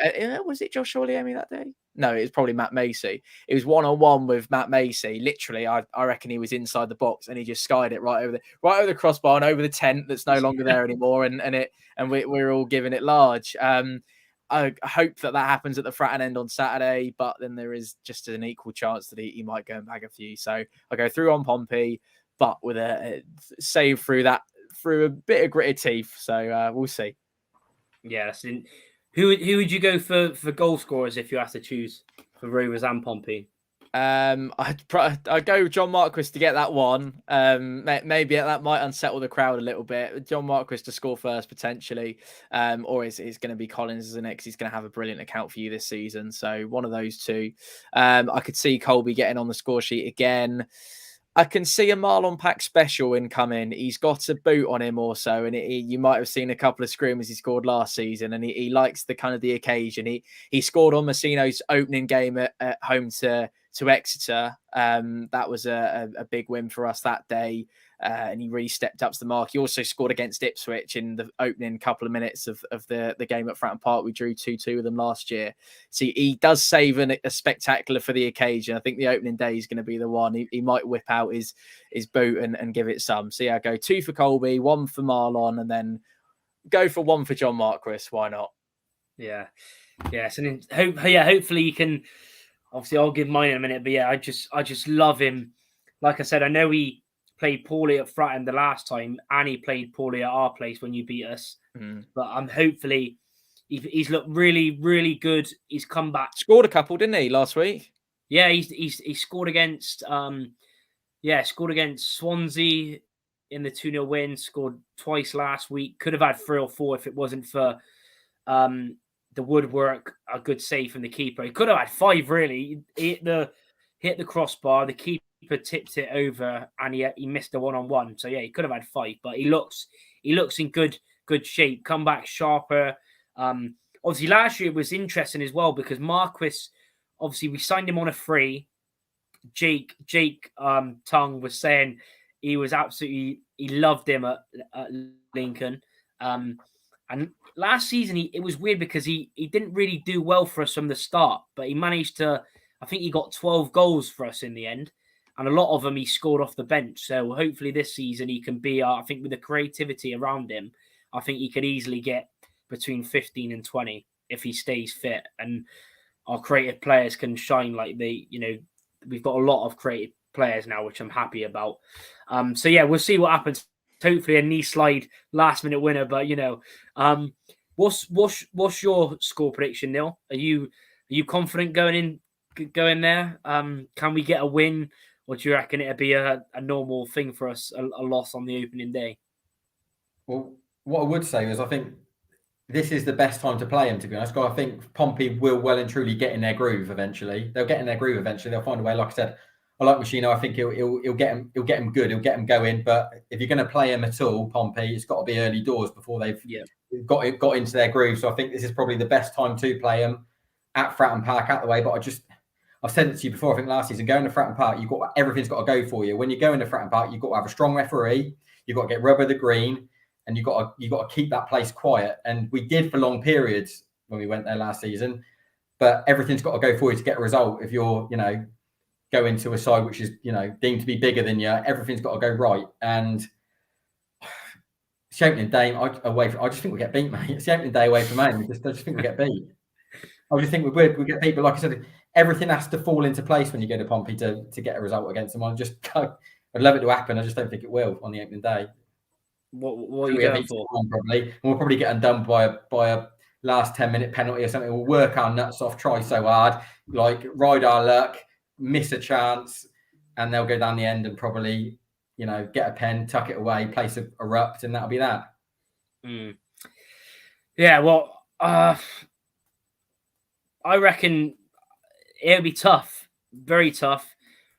was it Josh Orliemi that day? No, it was probably Matt Macy. It was one-on-one with Matt Macy. Literally, I reckon he was inside the box and he just skied it right over the crossbar and over the tent that's no longer there anymore. And we're all giving it large. I hope that happens at the Fratton end on Saturday, but then there is just an equal chance that he might go and bag a few. So I'll go through on Pompey, but with a save through a bit of gritted teeth. So we'll see. Yes. Yeah, who would you go for goal scorers if you have to choose for Rovers and Pompey? I'd go John Marquis to get that one. Maybe that might unsettle the crowd a little bit. John Marquis to score first potentially, or it's going to be Collins as the next. He's going to have a brilliant account for you this season. So one of those two. I could see Colby getting on the score sheet again. I can see a Marlon Pack special incoming. He's got a boot on him also, and you might have seen a couple of screamers he scored last season, and he likes the kind of the occasion. He scored on Messino's opening game at home to Exeter. That was a big win for us that day, and he really stepped up to the mark. He also scored against Ipswich in the opening couple of minutes of the game at Fratton Park. We drew 2-2 with them last year. So he does save a spectacular for the occasion. I think the opening day is going to be the one. He might whip out his boot and give it some. So yeah, go 2 for Colby, 1 for Marlon, and then go for 1 for John Marquis. Why not? Yeah. Yes. And hopefully you can. Obviously, I'll give mine in a minute, but yeah, I just love him. Like I said, I know he played poorly at Fratton the last time, and he played poorly at our place when you beat us. But hopefully he's looked really, really good. He's come back, scored a couple, didn't he, last week? Yeah, he scored against Swansea in the 2-0 win. Scored twice last week. Could have had 3 or 4 if it wasn't for the woodwork, a good save from the keeper. He could have had 5, really. He hit the crossbar, the keeper tipped it over, and he missed a one-on-one. So yeah, he could have had 5, but he looks in good shape. Come back sharper. Obviously, last year it was interesting as well because Marquis, obviously, we signed him on a free. Jake Tongue was saying he loved him at Lincoln. And last season, it was weird because he didn't really do well for us from the start, but he managed to, I think he got 12 goals for us in the end, and a lot of them he scored off the bench. So hopefully this season he can be, I think with the creativity around him, I think he could easily get between 15 and 20 if he stays fit, and our creative players can shine like we've got a lot of creative players now, which I'm happy about. So yeah, we'll see what happens. Hopefully a knee slide last minute winner, but what's your score prediction, Neil? Are you confident going there? Can we get a win, or do you reckon it'll be a normal thing for us, a loss on the opening day? Well, what I would say is I think this is the best time to play him, to be honest. I think Pompey will well and truly get in their groove eventually. They'll get in their groove eventually. They'll find a way. Like I said, I like Machino. I think he'll get him good. He'll get him going. But if you're going to play him at all, Pompey, it's got to be early doors before they've got into their groove. So I think this is probably the best time to play him at Fratton Park, out the way. But I've said it to you before. I think last season, going to Fratton Park, everything's got to go for you. When you go into Fratton Park, you've got to have a strong referee. You've got to get rubber the green, and you've got to keep that place quiet. And we did for long periods when we went there last season. But everything's got to go for you to get a result. If you're go into a side which is, deemed to be bigger than you. Everything's got to go right. And it's the opening day I just think we'll get beat, mate. It's the opening day away from home. I just think we'll get beat. I just think we'll get beat. But like I said, everything has to fall into place when you go to Pompey to get a result against them. I'd love it to happen. I just don't think it will on the opening day. What are you going for? Probably. We'll probably get undone by a last 10-minute penalty or something. We'll work our nuts off, try so hard, ride our luck, miss a chance, and they'll go down the end and probably, get a pen, tuck it away, place erupt, and that'll be that. Yeah, well, I reckon it'll be tough, very tough.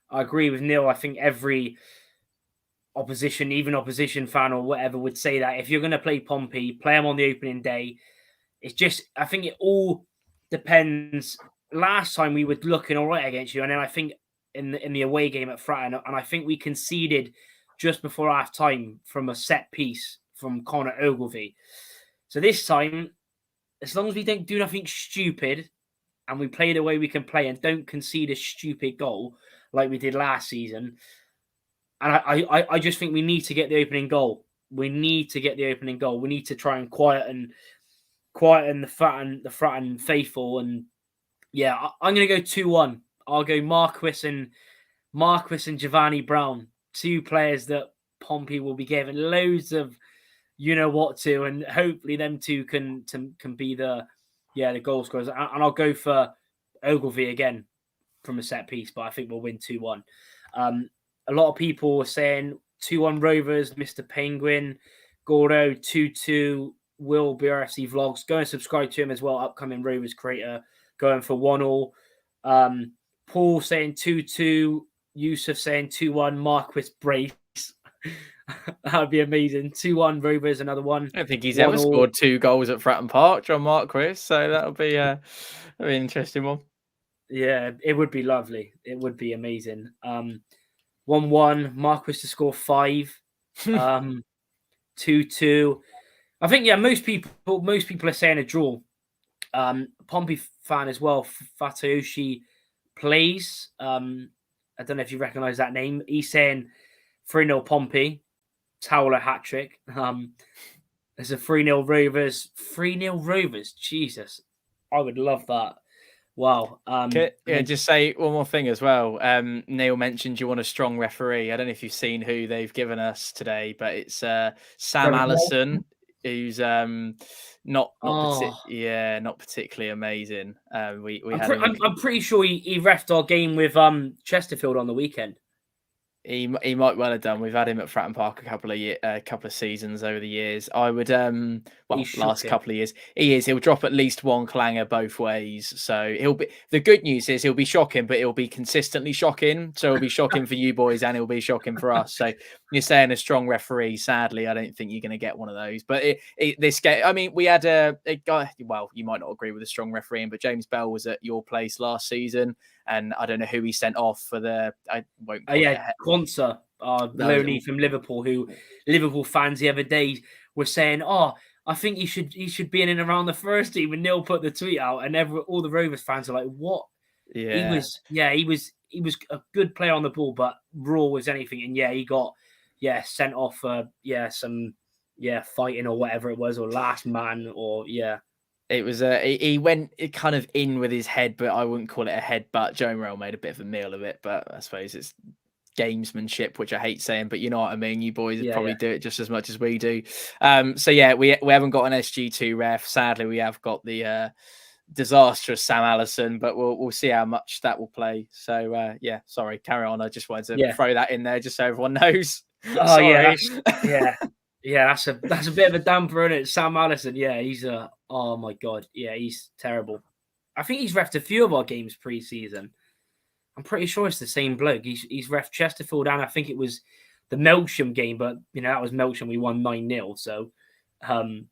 I agree with Neil. I think every opposition, even opposition fan or whatever, would say that if you're going to play Pompey, play them on the opening day. It's just, I think it all depends. Last time we were looking all right against you, and then I think in the away game at Fratton, and I think we conceded just before half time from a set piece from Connor Ogilvie. So this time, as long as we don't do nothing stupid and we play the way we can play and don't concede a stupid goal like we did last season, and I just think we need to get the opening goal. We need to get the opening goal. We need to try and quieten the Fratton faithful. And yeah, I'm going to go 2-1. I'll go Marquis and Giovanni Brown, two players that Pompey will be giving loads of what to, and hopefully them two can be the goal scorers. And I'll go for Ogilvie again from a set piece, but I think we'll win 2-1. A lot of people were saying 2-1 Rovers, Mr. Penguin, Gordo, 2-2, Will BRFC Vlogs. Go and subscribe to him as well, upcoming Rovers creator, going for 1-1. Paul saying 2-2, Yusuf saying 2-1, Marquis brace. That would be amazing. 2-1 Rovers, another one. I don't think he's ever scored 2 goals at Fratton Park, John Marquis, so that'll be an interesting one. Yeah, it would be lovely. It would be amazing. 1-1, Marquis to score 5. 2-2. I think, most people are saying a draw. Pompey fan as well, Fatayoshi plays. I don't know if you recognise that name. He's saying 3-0 Pompey, Towler hat-trick. There's a 3-0 Rovers. 3-0 Rovers. Jesus. I would love that. Wow. Just say one more thing as well. Neil mentioned you want a strong referee. I don't know if you've seen who they've given us today, but it's Sam Allison, who's not particularly amazing. I'm pretty sure he refed our game with Chesterfield on the weekend. He might well have done. We've had him at Fratton Park a couple of seasons over the years. I would last couple of years. He'll drop at least one clanger both ways. So the good news is he'll be shocking, but he'll be consistently shocking. So he'll be shocking for you boys and he'll be shocking for us. So you're saying a strong referee. Sadly, I don't think you're going to get one of those. But this game, I mean, we had a guy. Well, you might not agree with a strong refereeing, but James Bell was at your place last season. And I don't know who he sent off for the. I won't. Quansah, loanee from Liverpool, who Liverpool fans the other day were saying, "Oh, I think he should be in and around the first team." And Neil put the tweet out, and all the Rovers fans are like, "What?" Yeah, he was a good player on the ball, but raw as anything. And he got sent off for some fighting or whatever it was, or last man, or It was he went kind of in with his head, but I wouldn't call it a headbutt. Joe Morrell made a bit of a meal of it, but I suppose it's gamesmanship, which I hate saying, but you know what I mean. You boys probably do it just as much as we do. We haven't got an SG2 ref. Sadly, we have got the disastrous Sam Allison, but we'll see how much that will play. So sorry, carry on. I just wanted to throw that in there just so everyone knows. That's a bit of a damper, isn't it? Sam Allison, he's oh my god, he's terrible. I think he's refed a few of our games pre-season. I'm pretty sure it's the same bloke. He's ref Chesterfield, and I think it was the Melksham game, but that was Melksham. We won 9-0. So, everyone,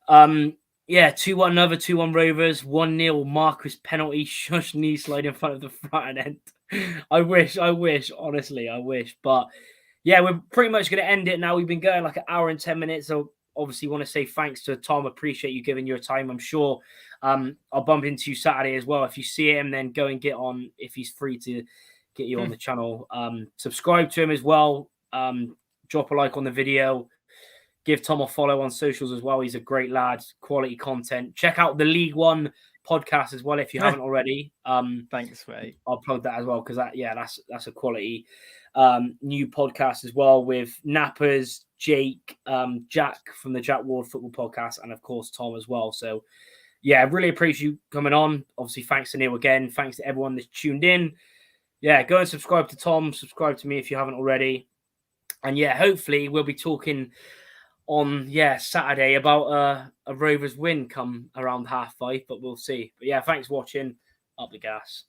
2-1, another 2-1 Rovers, 1-0 Marquis penalty, shush knee slide in front of the front end. I wish, honestly, I wish, but. Yeah, we're pretty much going to end it now. We've been going like an hour and 10 minutes. So obviously want to say thanks to Tom. Appreciate you giving your time. I'm sure I'll bump into you Saturday as well. If you see him, then go and get on if he's free to get you on the channel. Subscribe to him as well. Drop a like on the video. Give Tom a follow on socials as well. He's a great lad. Quality content. Check out the League One podcast as well if you haven't already. Thanks, mate. I'll plug that as well because that's a quality new podcast as well with Nappers, Jake, Jack from the Jack Ward Football Podcast, and of course Tom as well. So yeah, really appreciate you coming on. Obviously, thanks to Neil again. Thanks to everyone that's tuned in. Yeah, go and subscribe to Tom. Subscribe to me if you haven't already. And yeah, hopefully we'll be talking on Saturday about a Rovers win come around 5:30, but we'll see. But yeah, thanks for watching. Up the gas.